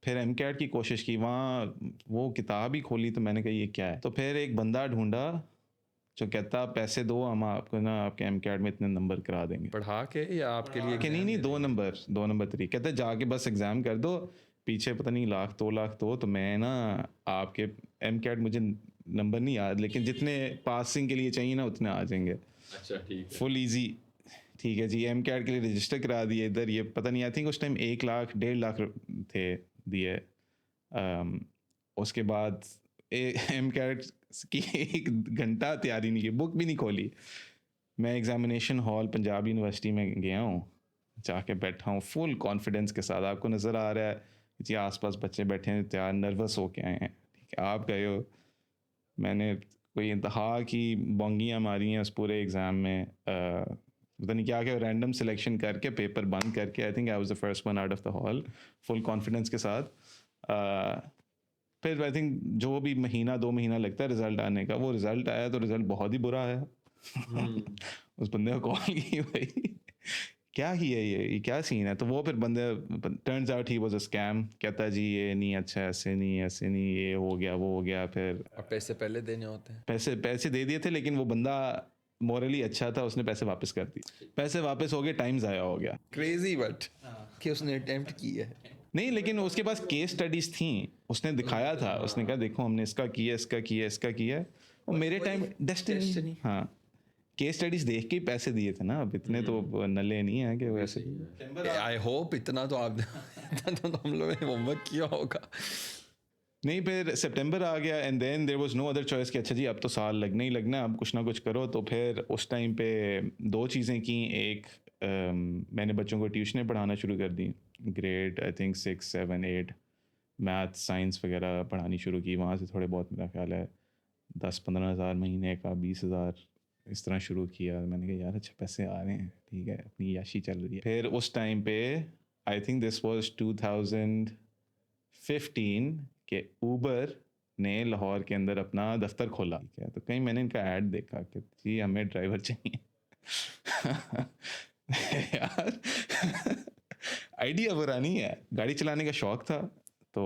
[SPEAKER 1] फिर एम कैट की कोशिश की, वहाँ वो किताब ही खोली, तो मैंने कहा ये क्या है। तो फिर एक बंदा ढूंढा जो कहता पैसे दो, हम आपको ना आपके एम कैट में इतने नंबर करा देंगे,
[SPEAKER 2] पढ़ा के या आपके लिए?
[SPEAKER 1] कि नहीं 2 नंबर 3, कहते जाके बस एग्ज़ाम कर दो, पीछे पता नहीं 1 लाख 2 लाख तो मैं ना आपके एम कैट, मुझे नंबर नहीं याद, लेकिन जितने पासिंग के लिए चाहिए ना उतने आ जाएंगे।
[SPEAKER 2] अच्छा ठीक है,
[SPEAKER 1] फुल इजी, ठीक है जी, एम कैट के लिए रजिस्टर करा दिए इधर, ये पता नहीं, आई थिंक उस टाइम 1 लाख 1.5 लाख थे दिए। उसके बाद एम कैट की 1 घंटा तैयारी नहीं की, बुक भी नहीं खोली। मैं एग्जामिनेशन हॉल पंजाब यूनिवर्सिटी में गया हूँ, जाके बैठा हूँ फुल कॉन्फिडेंस के साथ, आपको नज़र आ रहा है जी आसपास बच्चे बैठे हैं तैयार, नर्वस हो के आए हैं, ठीक है, आप गए हो, मैंने कोई इंतहा की बोंगियाँ मारी हैं उस पूरे एग्ज़ाम में, पता नहीं क्या रैंडम सिलेक्शन करके पेपर बंद करके, आई think I was the first one out of the hall, full confidence के साथ। फिर आई थिंक जो भी महीना 2 महीना लगता है रिज़ल्ट आने का, वो रिज़ल्ट आया तो रिज़ल्ट बहुत ही बुरा आया। उस बंदे को कॉल की, भाई क्या ही है ये क्या सीन है, तो वो फिर बंदे, turns out he was a scam, कहता है जी ये नहीं, अच्छा ऐसे नहीं, ये हो गया वो हो गया। फिर
[SPEAKER 2] और पैसे पहले देने होते हैं?
[SPEAKER 1] पैसे दे दिए थे, लेकिन वो बंदा मॉरली अच्छा था, उसने पैसे वापस कर दिए, पैसे वापस हो गए, टाइम ज़ाया हो गया।
[SPEAKER 2] क्रेजी बट कि उसने अटेम्प्ट की है।
[SPEAKER 1] नहीं, लेकिन उसके पास केस स्टडीज थी, उसने दिखाया था, उसने कहा देखो हमने इसका किया, और मेरे टाइम डेस्टिनी, हाँ केस स्टडीज देख के ही पैसे दिए थे ना, अब इतने तो नल्ले नहीं है कि वैसे।
[SPEAKER 2] आई होप इतना तो आप इतना तो हम लोगों ने होमवर्क किया होगा।
[SPEAKER 1] नहीं, फिर सितंबर आ गया, and then there was no other choice कि अच्छा जी अब तो साल लगना ही लगना, अब कुछ ना कुछ करो। तो फिर उस टाइम पे 2 चीज़ें की, एक मैंने बच्चों को ट्यूशनें पढ़ाना शुरू कर दी, grade I think 6 7 8, math science वगैरह पढ़ानी शुरू की, वहाँ से थोड़े बहुत मेरा ख्याल है 10-15 हज़ार महीने का, 20 हज़ार इस तरह शुरू किया। मैंने कहा यार अच्छा पैसे आ रहे हैं, ठीक है, अपनी याशी चल रही है। फिर उस टाइम पे आई थिंक दिस वाज 2015 कि ऊबर ने लाहौर के अंदर अपना दफ्तर खोला, ठीक है, तो कहीं मैंने इनका ऐड देखा कि जी हमें ड्राइवर चाहिए। यार आइडिया बुरा नहीं है, गाड़ी चलाने का शौक था, तो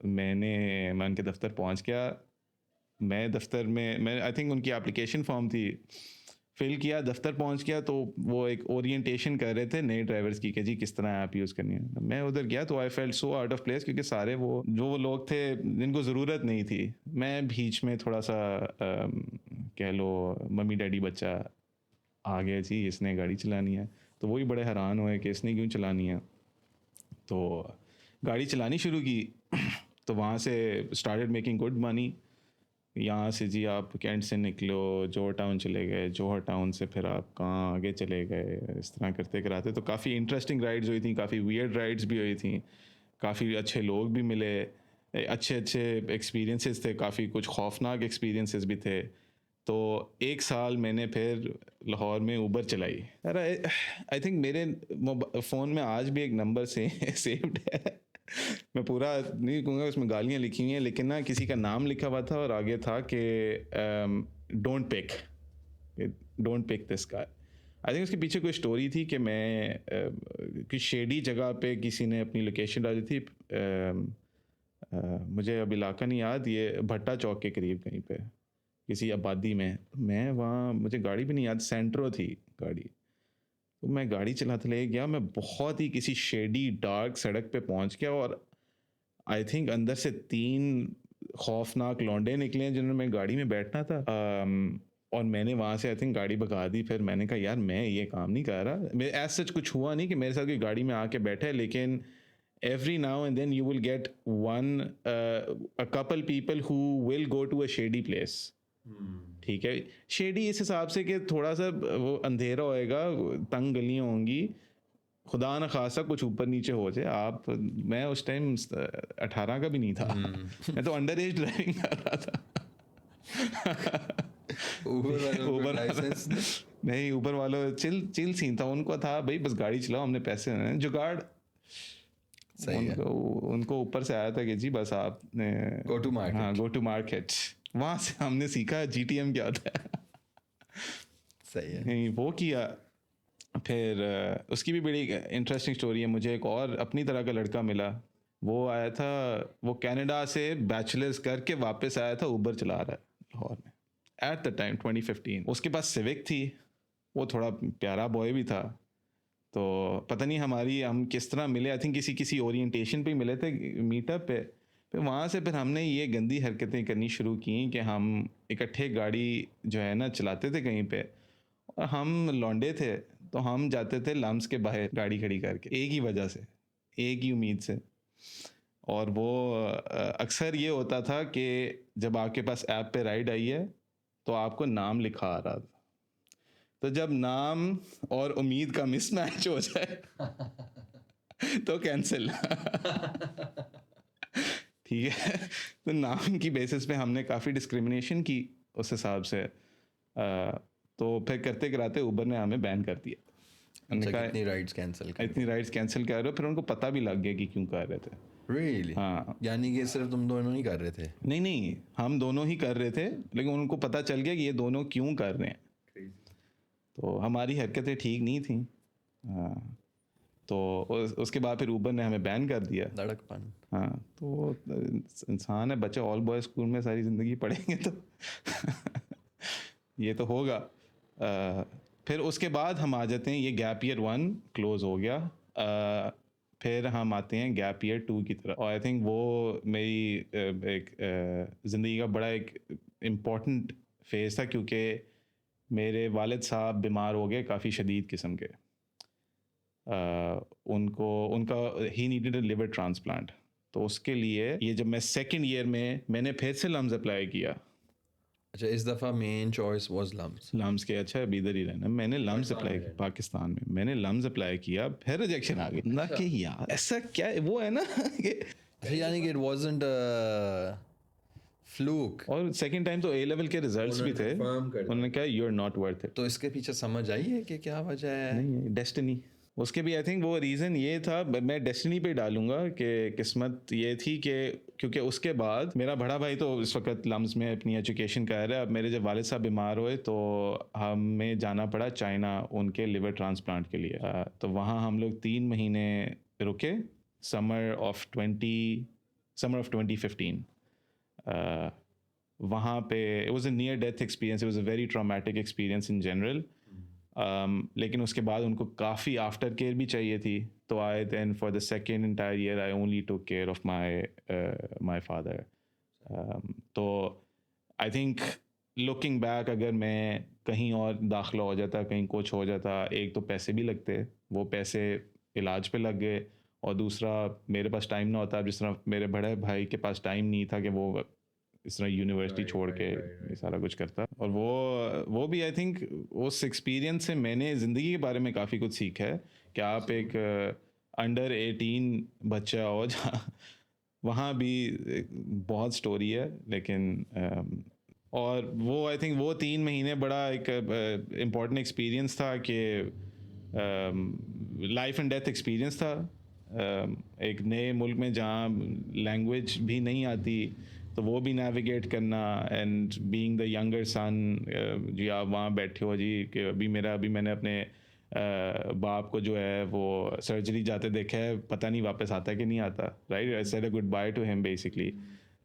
[SPEAKER 1] मैं उनके दफ्तर पहुंच गया। मैं आई थिंक उनकी एप्लीकेशन फॉर्म थी, फिल किया, दफ्तर पहुंच गया, तो वो एक ओरिएंटेशन कर रहे थे नए ड्राइवर्स की कि जी किस तरह ऐप यूज़ करनी है। मैं उधर गया तो I felt so out of place, क्योंकि सारे वो लोग थे जिनको ज़रूरत नहीं थी, मैं बीच में थोड़ा सा कह लो मम्मी डैडी बच्चा आ गया, जी इसने गाड़ी चलानी है, तो वही बड़े हैरान हुए कि इसने क्यों चलानी है। तो गाड़ी चलानी शुरू की, तो वहाँ से स्टार्टेड मेकिंग गुड मनी। यहाँ से जी आप कैंट से निकलो, जोहर टाउन चले गए, जोहर टाउन से फिर आप कहाँ आगे चले गए, इस तरह करते कराते तो काफ़ी इंटरेस्टिंग राइड्स हुई थी, काफ़ी वियर्ड राइड्स भी हुई थी, काफ़ी अच्छे लोग भी मिले, अच्छे अच्छे एक्सपीरियंसेस थे, काफ़ी कुछ खौफनाक एक्सपीरियंसेस भी थे। तो एक साल मैंने फिर लाहौर में ऊबर चलाई। अरे आई थिंक मेरे फ़ोन में आज भी एक नंबर से सेव्ड है, मैं पूरा नहीं कहूँगा, उसमें गालियाँ लिखी हुई हैं, लेकिन ना किसी का नाम लिखा हुआ था और आगे था कि don't pick this guy. I think उसके पीछे कोई स्टोरी थी कि मैं किसी शेडी जगह पे किसी ने अपनी लोकेशन डाली थी, मुझे अब इलाका नहीं याद, ये भट्टा चौक के करीब कहीं पे किसी आबादी में, मैं वहाँ, मुझे गाड़ी भी नहीं याद, सेंट्रो थी गाड़ी, तो मैं गाड़ी चलाते ले गया, मैं बहुत ही किसी शेडी डार्क सड़क पे पहुंच गया, और आई थिंक अंदर से 3 खौफनाक लौंडे निकले हैं जिन्होंने मैं गाड़ी में बैठना था, और मैंने वहाँ से आई थिंक गाड़ी भगा दी। फिर मैंने कहा यार मैं ये काम नहीं कर रहा, मैं एज सच कुछ हुआ नहीं कि मेरे साथ कोई गाड़ी में आके बैठे, लेकिन every now and then you will get a couple people who will go to a shady place, ठीक है, शेडी इस हिसाब से कि थोड़ा सा वो अंधेरा होएगा, तंग गलियाँ होंगी, खुदा न खासा कुछ ऊपर नीचे हो जाए आप, मैं उस टाइम 18 का भी नहीं था, मैं तो अंडर एज ड्राइविंग कर रहा था। ऊबर लाइसेंस नहीं, ऊबर वालों चिल सीन था, उनको था भाई बस गाड़ी चलाओ, हमने पैसे देने, जुगाड़
[SPEAKER 2] सही है।
[SPEAKER 1] उनको ऊपर से आया था कि जी बस आपने
[SPEAKER 2] गो टू मार्केट,
[SPEAKER 1] हाँ गो टू मार्केट, वहाँ से हमने सीखा GTM क्या होता है।
[SPEAKER 2] सही है।
[SPEAKER 1] नहीं वो किया, फिर उसकी भी बड़ी इंटरेस्टिंग स्टोरी है। मुझे एक और अपनी तरह का लड़का मिला, वो आया था, वो कनाडा से बैचलर्स करके वापस आया था, ऊबर चला रहा है लाहौर में एट द टाइम 2015। उसके पास सिविक थी, वो थोड़ा प्यारा बॉय भी था, तो पता नहीं हम किस तरह मिले, आई थिंक किसी ओरिएंटेशन पे मिले थे, मीटअप पे, फिर वहाँ से फिर हमने ये गंदी हरकतें करनी शुरू की कि हम इकट्ठे गाड़ी जो है ना चलाते थे कहीं पे, और हम लौंडे थे तो हम जाते थे लम्स के बाहर गाड़ी खड़ी करके, एक ही वजह से, एक ही उम्मीद से, और वो अक्सर ये होता था कि जब आपके पास ऐप पे राइड आई है तो आपको नाम लिखा आ रहा था, तो जब नाम और उम्मीद का मिसमैच हो जाए तो कैंसिल। ठीक है, तो नाम की बेसिस पे हमने काफ़ी डिस्क्रिमिनेशन की उस हिसाब से, तो फिर करते कराते ऊबर ने हमें बैन कर दिया।
[SPEAKER 2] इतनी राइड्स
[SPEAKER 1] कैंसिल कर रहे हो, फिर उनको पता भी लग गया कि क्यों कर रहे थे।
[SPEAKER 2] Really?
[SPEAKER 1] हाँ,
[SPEAKER 2] यानी कि सिर्फ तुम दोनों ही कर रहे थे?
[SPEAKER 1] नहीं हम दोनों ही कर रहे थे, लेकिन उनको पता चल गया कि ये दोनों क्यों कर रहे हैं, तो हमारी हरकतें ठीक नहीं थी। हाँ, तो उसके बाद फिर ऊबर ने हमें बैन कर दिया।
[SPEAKER 2] लड़कपन।
[SPEAKER 1] हाँ, तो इंसान है, बच्चे ऑल बॉय स्कूल में सारी ज़िंदगी पढ़ेंगे तो ये तो होगा। फिर उसके बाद हम आ जाते हैं, ये गैप ईयर 1 क्लोज़ हो गया, फिर हम आते हैं गैप ईयर 2 की तरफ, और आई थिंक वो मेरी एक ज़िंदगी का बड़ा एक इम्पॉर्टेंट फेज़ था, क्योंकि मेरे वालिद साहब बीमार हो गए काफ़ी शदीद किस्म के, उनका he needed a liver transplant, तो उसके लिए ये जब मैं सेकंड ईयर में मैंने फिर से लम्स अप्लाई किया।
[SPEAKER 2] अच्छा, इस दफ़ा मेन चॉइस वाज
[SPEAKER 1] लम्स के, अच्छा अभी इधर ही रहना, मैंने लम्स अप्लाई किया पाकिस्तान में, मैंने लम्स अप्लाई किया, फिर रिजेक्शन आ गई ना कि यार ऐसा क्या है, वो है ना कि
[SPEAKER 2] यानी कि इट वाजंट फ्लूक,
[SPEAKER 1] और सेकंड टाइम तो A लेवल के रिजल्ट्स भी थे, उन्होंने कहा you are not worth it.
[SPEAKER 2] तो इसके पीछे समझ आई है कि क्या वजह है?
[SPEAKER 1] नहीं, डेस्टिनी, उसके भी आई थिंक वो रीज़न ये था, मैं डेस्टिनी पे डालूंगा कि किस्मत ये थी कि क्योंकि उसके बाद मेरा बड़ा भाई तो इस वक्त लम्स में अपनी एजुकेशन कर रहा है। अब मेरे जब वालिद साहब बीमार हुए तो हमें जाना पड़ा चाइना उनके लिवर ट्रांसप्लांट के लिए। तो वहाँ हम लोग 3 महीने रुके समर ऑफ 2015। वहाँ पे it was a near death experience, it was a very traumatic experience in general. लेकिन उसके बाद उनको काफ़ी आफ्टर केयर भी चाहिए थी, तो I then for the second entire year I only took care of my father. तो आई थिंक लुकिंग बैक, अगर मैं कहीं और दाखिला हो जाता, कहीं कुछ हो जाता, एक तो पैसे भी लगते, वो पैसे इलाज पे लग गए, और दूसरा मेरे पास टाइम ना होता। जिस तरह मेरे बड़े भाई के पास टाइम नहीं था कि वो इस तरह यूनिवर्सिटी छोड़ के ये सारा कुछ करता। और वो भी आई थिंक उस एक्सपीरियंस से मैंने ज़िंदगी के बारे में काफ़ी कुछ सीखा है कि आप एक अंडर 18 बच्चा हो जहाँ वहाँ भी बहुत स्टोरी है। लेकिन और वो आई थिंक वो 3 महीने बड़ा एक इम्पॉर्टेंट एक्सपीरियंस था कि लाइफ एंड डेथ एक्सपीरियंस था। एक नए मुल्क में जहाँ लैंग्वेज भी नहीं आती, तो वो भी नेविगेट करना, एंड बीइंग द यंगर सन। जी आप वहाँ बैठे हो जी कि अभी मैंने अपने बाप को जो है वो सर्जरी जाते देखा है, पता नहीं वापस आता है कि नहीं आता, right. I said a good by two him basically.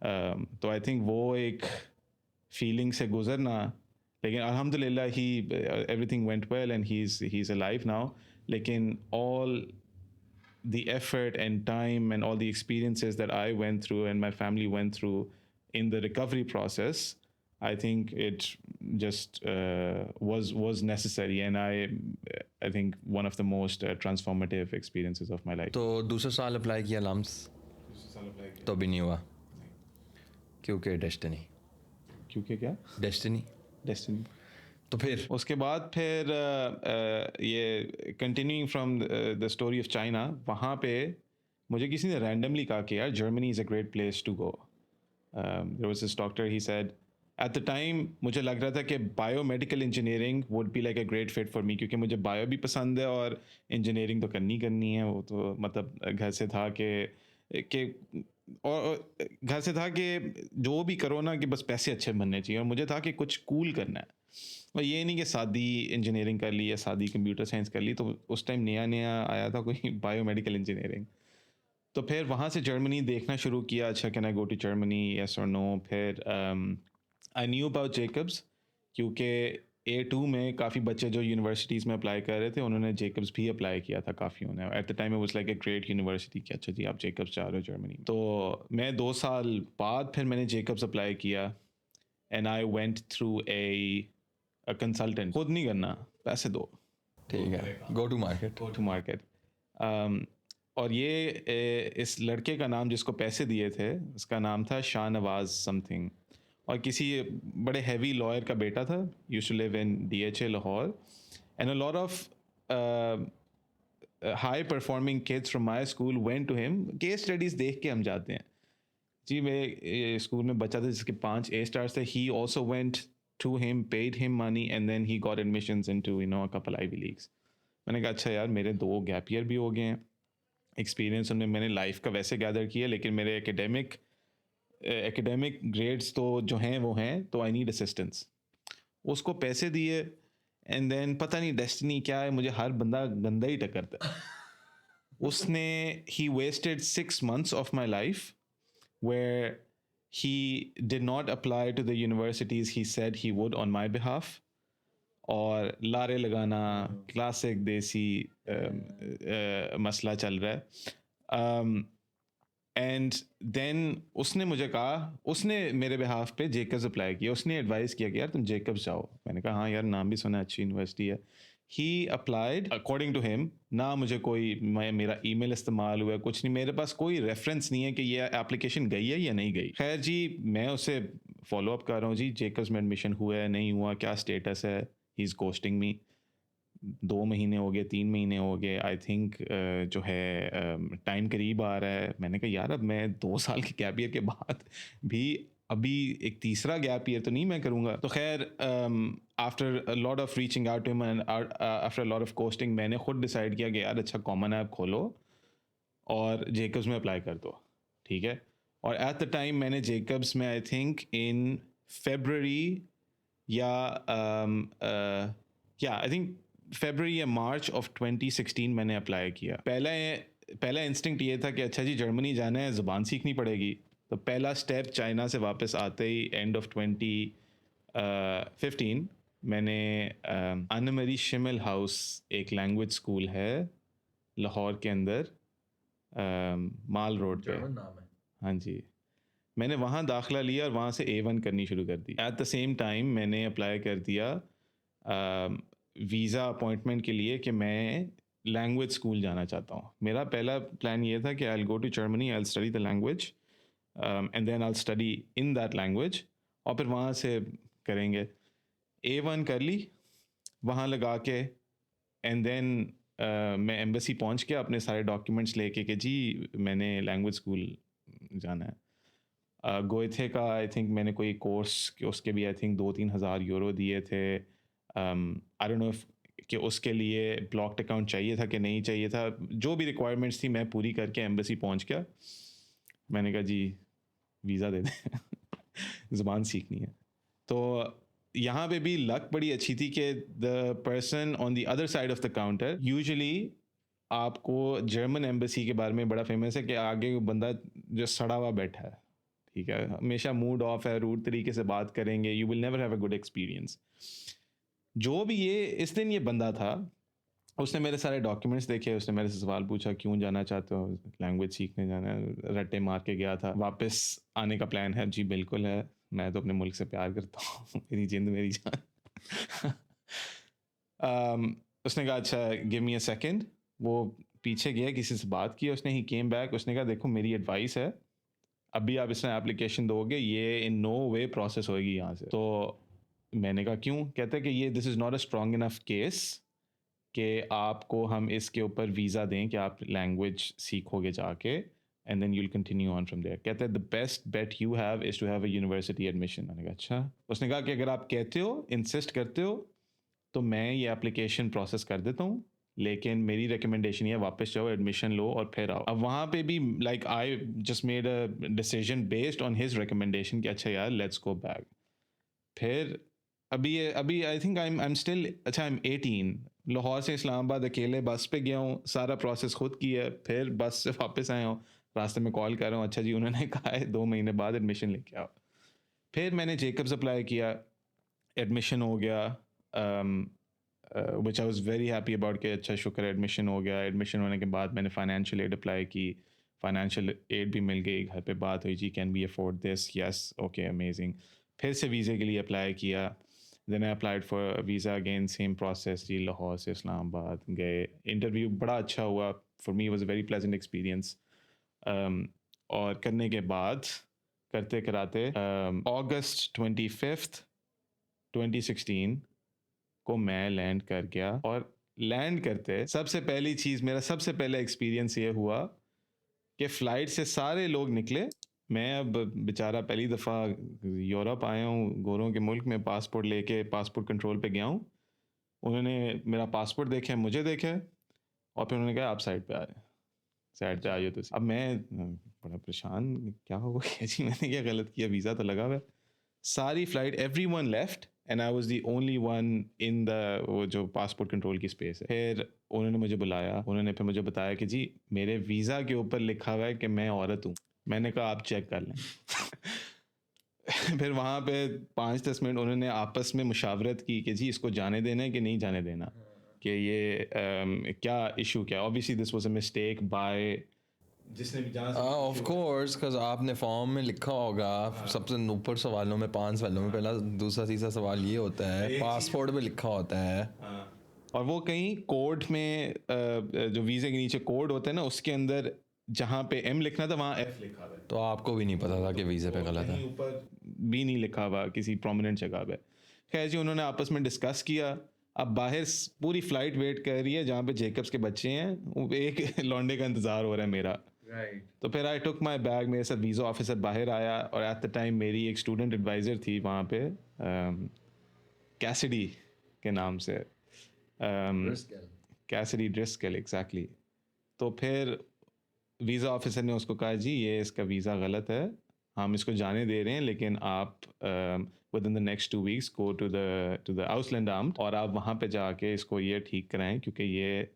[SPEAKER 1] तो आई थिंक वो एक फीलिंग से गुजरना, लेकिन अल्हम्दुलिल्लाह he everything went well and he is alive now. लेकिन all the effort and time and all the experiences that I went through and my family went through in the recovery process, I think it just was necessary, and I think one of the most transformative experiences of my life.
[SPEAKER 2] तो दूसरा साल apply किया lumps तो भी नहीं हुआ क्योंकि
[SPEAKER 1] क्योंकि क्या
[SPEAKER 2] डेस्टिनी।
[SPEAKER 1] डेस्टिनी।
[SPEAKER 2] तो फिर
[SPEAKER 1] उसके बाद फिर ये continuing from the story of China, वहाँ पे मुझे किसी ने रैंडमली कहा कि यार Germany is a great place to go. There was this doctor, he said at the time मुझे लग रहा था कि biomedical engineering would be like a great fit for me, क्योंकि मुझे बायो भी पसंद है और इंजीनियरिंग तो करनी है। वो तो मतलब घर से था कि और घर से था कि जो भी करो ना कि बस पैसे अच्छे बनने चाहिए, और मुझे था कि कुछ कूल करना है। और ये नहीं कि सादी इंजीनियरिंग कर ली या सादी कंप्यूटर साइंस कर ली, तो उस टाइम नया नया आया था कोई बायोमेडिकल इंजीनियरिंग। तो फिर वहाँ से जर्मनी देखना शुरू किया, अच्छा can I go to Germany, yes और नो। फिर आई न्यू अबाउट जेकब्स, क्योंकि A2 में काफ़ी बच्चे जो यूनिवर्सिटीज़ में अप्लाई कर रहे थे, उन्होंने जेकब्स भी अप्लाई किया था काफ़ी ने। Eight the time it was like a great university कि अच्छा जी आप जेकब्स जा रहे हो जर्मनी। तो मैं 2 साल बाद फिर मैंने जेकब्स अप्लाई किया, and I went through a consultant. खुद नहीं करना, पैसे दो,
[SPEAKER 2] ठीक है, go to market.
[SPEAKER 1] Go to market. और ये इस लड़के का नाम जिसको पैसे दिए थे, उसका नाम था शाहनवाज समथिंग, और किसी बड़े हैवी लॉयर का बेटा था, used to live in DHA Lahore, and a lot of high performing kids from my school went to him. Case studies देख के हम जाते हैं जी। मैं स्कूल में बच्चा था जिसके 5 A stars थे, he also went to him, paid him money, and then he got admissions into a couple Ivy Leagues। मैंने कहा अच्छा यार मेरे 2 गैप ईयर भी हो गए हैं, एक्सपीरियंस उनमें मैंने लाइफ का वैसे गैदर किया, लेकिन मेरे एकेडमिक ग्रेड्स तो जो हैं वो हैं, तो आई नीड असिस्टेंस। उसको पैसे दिए, एंड देन पता नहीं डेस्टिनी क्या है, मुझे हर बंदा गंदा ही टकरता है। उसने he wasted 6 months of my life where he did not apply to the universities he said he would on my behalf, और लारे लगाना, क्लासिक देसी मसला चल रहा है। एंड देन उसने मुझे कहा, उसने मेरे बिहाफ पे जेकब्स अप्लाई किया, उसने एडवाइस किया कि यार तुम जेकब्स जाओ। मैंने कहा हाँ यार नाम भी सुना, अच्छी यूनिवर्सिटी है। ही अप्लाइड अकॉर्डिंग टू हिम, ना मुझे कोई मेरा ईमेल इस्तेमाल हुआ, कुछ नहीं, मेरे पास कोई रेफरेंस नहीं है कि ये एप्लीकेशन गई है या नहीं गई। खैर जी मैं उसे फॉलो अप कर रहा हूँ जी, जेकब्स में एडमिशन हुआ है नहीं हुआ, क्या स्टेटस है। ही इज़ गोस्टिंग मी। 2 महीने हो गए, 3 महीने हो गए, आई थिंक जो है टाइम करीब आ रहा है। मैंने कहा यार अब मैं 2 साल के गैप ईयर के बाद भी अभी एक तीसरा गैप ईयर तो नहीं मैं करूँगा। तो खैर after a lot of reaching out to him and after a lot of ghosting मैंने खुद डिसाइड किया कि यार अच्छा कॉमन ऐप खोलो और जेकब्स में अप्लाई कर दो, ठीक है। और एट द टाइम मैंने जेकब्स में आई थिंक इन फरवरी या आई थिंक फरवरी या मार्च ऑफ 2016 मैंने अप्लाई किया। पहला इंस्टिंक्ट ये था कि अच्छा जी जर्मनी जाना है, ज़ुबान सीखनी पड़ेगी। तो पहला स्टेप चाइना से वापस आते ही एंड ऑफ 2015 मैंने अन मरी शिमल हाउस एक लैंग्वेज स्कूल है लाहौर के अंदर, माल रोड पे।
[SPEAKER 2] नाम है।
[SPEAKER 1] हाँ जी, मैंने वहाँ दाखिला लिया और वहाँ से A1 करनी शुरू कर दी। एट द सेम टाइम मैंने अप्लाई कर दिया वीज़ा अपॉइंटमेंट के लिए कि मैं लैंग्वेज स्कूल जाना चाहता हूँ। मेरा पहला प्लान ये था कि I will go to Germany, I will study the language and then I will study in that language और फिर वहाँ से करेंगे। A1 कर ली वहाँ लगा के एंड देन मैं एम्बेसी पहुँच के अपने सारे डॉक्यूमेंट्स लेके कि जी मैंने लैंग्वेज स्कूल जाना है। गोएथे का आई थिंक मैंने कोई कोर्स उसके भी आई थिंक 2-3 हज़ार यूरो दिए थे। आई डोंट नो कि उसके लिए ब्लॉक्ड अकाउंट चाहिए था कि नहीं चाहिए था। जो भी रिक्वायरमेंट्स थी मैं पूरी करके एम्बेसी पहुंच गया। मैंने कहा जी वीज़ा दे दें ज़ुबान सीखनी है। तो यहाँ पे भी लक बड़ी अच्छी थी कि the person on the other side of the counter usually आपको जर्मन एम्बेसी के बारे में बड़ा फेमस है कि आगे बंदा जो सड़ा हुआ बैठा है, ठीक है, हमेशा मूड ऑफ है, रूड तरीके से बात करेंगे, you will never have a good experience. जो भी इस दिन ये बंदा था, उसने मेरे सारे डॉक्यूमेंट्स देखे, उसने मेरे से सवाल पूछा क्यों जाना चाहते हो, लैंग्वेज सीखने जाना है, रट्टे मार के गया था। वापस आने का प्लान है? जी बिल्कुल है, मैं तो अपने मुल्क से प्यार करता हूँ मेरी जिंद मेरी जान उसने कहा अच्छा गिव मी अ सेकंड। वो पीछे गया, किसी से बात की उसने, ही केम बैक, उसने कहा देखो मेरी एडवाइस है, अभी आप इसमें एप्लीकेशन दोगे ये इन नो वे प्रोसेस होएगी यहाँ से। तो मैंने कहा क्यों? कहते हैं कि ये this is not a strong enough case कि आपको हम इसके ऊपर वीज़ा दें कि आप लैंग्वेज सीखोगे जाके and then you'll continue on from there. कहते हैं the best bet you have is to have a university admission. मैंने कहा अच्छा। उसने कहा कि अगर आप कहते हो, इंसिस्ट करते हो, तो मैं ये एप्लीकेशन प्रोसेस कर देता हूँ, लेकिन मेरी रिकमेंडेशन ये वापस जाओ, एडमिशन लो और फिर आओ। अब वहाँ पे भी like I just made a decision based on his recommendation कि अच्छा यार लेट्स गो बैक। फिर अभी आई थिंक आई एम स्टिल, अच्छा आई एम 18, लाहौर से इस्लामाबाद अकेले बस पे गया हूँ, सारा प्रोसेस खुद किया है, फिर बस से वापस आया हूँ, रास्ते में कॉल कर रहा हूँ, अच्छा जी उन्होंने कहा है 2 महीने बाद एडमिशन लेके आओ। फिर मैंने जेकब्स अप्लाई किया, एडमिशन हो गया, which I was very happy about कि अच्छा शुक्र एडमिशन हो गया। एडमिशन होने के बाद मैंने फाइनेंशियल एड अप्लाई की, फाइनेंशियल एड भी मिल गई, घर पे बात हुई जी can we afford this, yes okay amazing. फिर से वीज़े के लिए अप्लाई किया, then I applied for visa again, same process जी, लाहौर से इस्लामाबाद गए, इंटरव्यू बड़ा अच्छा हुआ, for me was a very pleasant experience. और करने के बाद करते कराते अगस्त 25 2016 को मैं लैंड कर गया। और लैंड करते सबसे पहली चीज़, मेरा सबसे पहला एक्सपीरियंस ये हुआ कि फ़्लाइट से सारे लोग निकले, मैं अब बेचारा पहली दफ़ा यूरोप आया हूँ, गोरों के मुल्क में, पासपोर्ट लेके पासपोर्ट कंट्रोल पे गया हूँ। उन्होंने मेरा पासपोर्ट देखा, मुझे देखा और फिर उन्होंने कहा आप साइड पे आ रहे हैं, साइड पे आ जाओ। तो अब मैं बड़ा परेशान, क्या हो गया जी, मैंने क्या गलत किया, वीज़ा तो लगा हुआ है। सारी flight everyone left and I was the only one in the वो जो पासपोर्ट कंट्रोल की स्पेस है। फिर उन्होंने मुझे बुलाया, उन्होंने फिर मुझे बताया कि जी मेरे वीज़ा के ऊपर लिखा हुआ है कि मैं औरत हूँ। मैंने कहा आप चेक कर लें फिर वहाँ पे 5-10 मिनट उन्होंने आपस में मुशावरत की कि जी इसको जाने देना है कि नहीं जाने देना, कि ये क्या इशू क्या। Obviously this was a mistake by जिसने भी जहाँ
[SPEAKER 2] ऑफ कोर्स, बिकॉज आपने फॉर्म में लिखा होगा सबसे ऊपर सवालों में, 5 सवालों में पहला दूसरा तीसरा सवाल ये होता है, पासपोर्ट पे लिखा होता है।
[SPEAKER 1] और वो कहीं कोड में जो वीज़े के नीचे कोड होता है ना, उसके अंदर जहाँ पे M लिखना था वहाँ F लिखा हुआ है।
[SPEAKER 2] तो आपको भी नहीं पता था कि वीज़े पे गलत है?
[SPEAKER 1] ऊपर भी नहीं लिखा हुआ किसी प्रोमिनेंट जगह पे। खैर जी उन्होंने आपस में डिस्कस किया। अब बाहर पूरी फ्लाइट वेट कर रही है जहाँ पे जेकब्स के बच्चे हैं, एक लौंडे का इंतज़ार हो रहा है मेरा। तो फिर आई टुक माई बैग, मेरे साथ वीज़ा ऑफिसर बाहर आया, और एट द टाइम मेरी एक स्टूडेंट एडवाइज़र थी वहाँ पे, कैसिडी के नाम से, कैसिडी ड्रिस्केल, एग्जैक्टली। तो फिर वीज़ा ऑफिसर ने उसको कहा, जी ये इसका वीज़ा गलत है, हम इसको जाने दे रहे हैं, लेकिन आप within the next 2 weeks go to the आउसलैंड आर्म्ड, और आप वहाँ पे जाके इसको ये ठीक कराएं, क्योंकि ये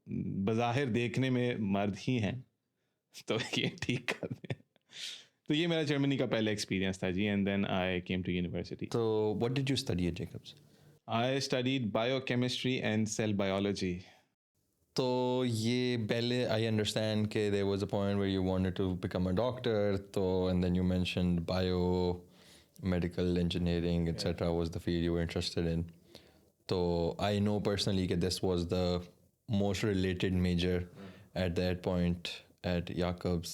[SPEAKER 1] बज़ाहिर देखने में मर्द ही हैं, तो ये ठीक कर दें। तो ये मेरा जर्मनी का पहला एक्सपीरियंस था जी, and then I came to university.
[SPEAKER 2] So, what did you study at Jacobs?
[SPEAKER 1] I studied biochemistry and cell biology.
[SPEAKER 2] तो ये पहले I understand कि there was a point where you wanted to become a doctor, तो and then you mentioned biomedical engineering, etc. was the field you were interested in. So I know personally that this was the most related major at that point at Jacobs.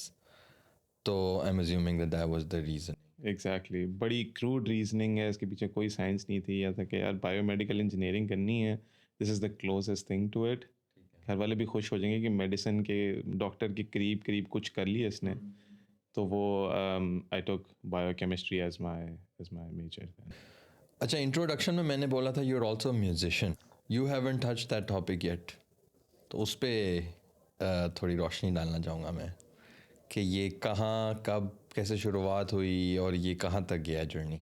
[SPEAKER 2] So I'm assuming that that was the reason.
[SPEAKER 1] Exactly, बड़ी crude reasoning है इसके पीछे, कोई science नहीं थी, या था कि यार बायोमेडिकल इंजीनियरिंग करनी है, this is the closest thing to it. घर वाले भी खुश हो जाएंगे कि मेडिसिन के डॉक्टर के करीब करीब कुछ कर लिया इसने, तो वो I took biochemistry as my major.
[SPEAKER 2] अच्छा, इंट्रोडक्शन में मैंने बोला था you are also musician, you haven't touch that topic yet, तो उस पर थोड़ी रोशनी डालना चाहूँगा मैं कि ये कहाँ, कब, कैसे शुरुआत हुई और ये कहाँ तक गया जर्नी।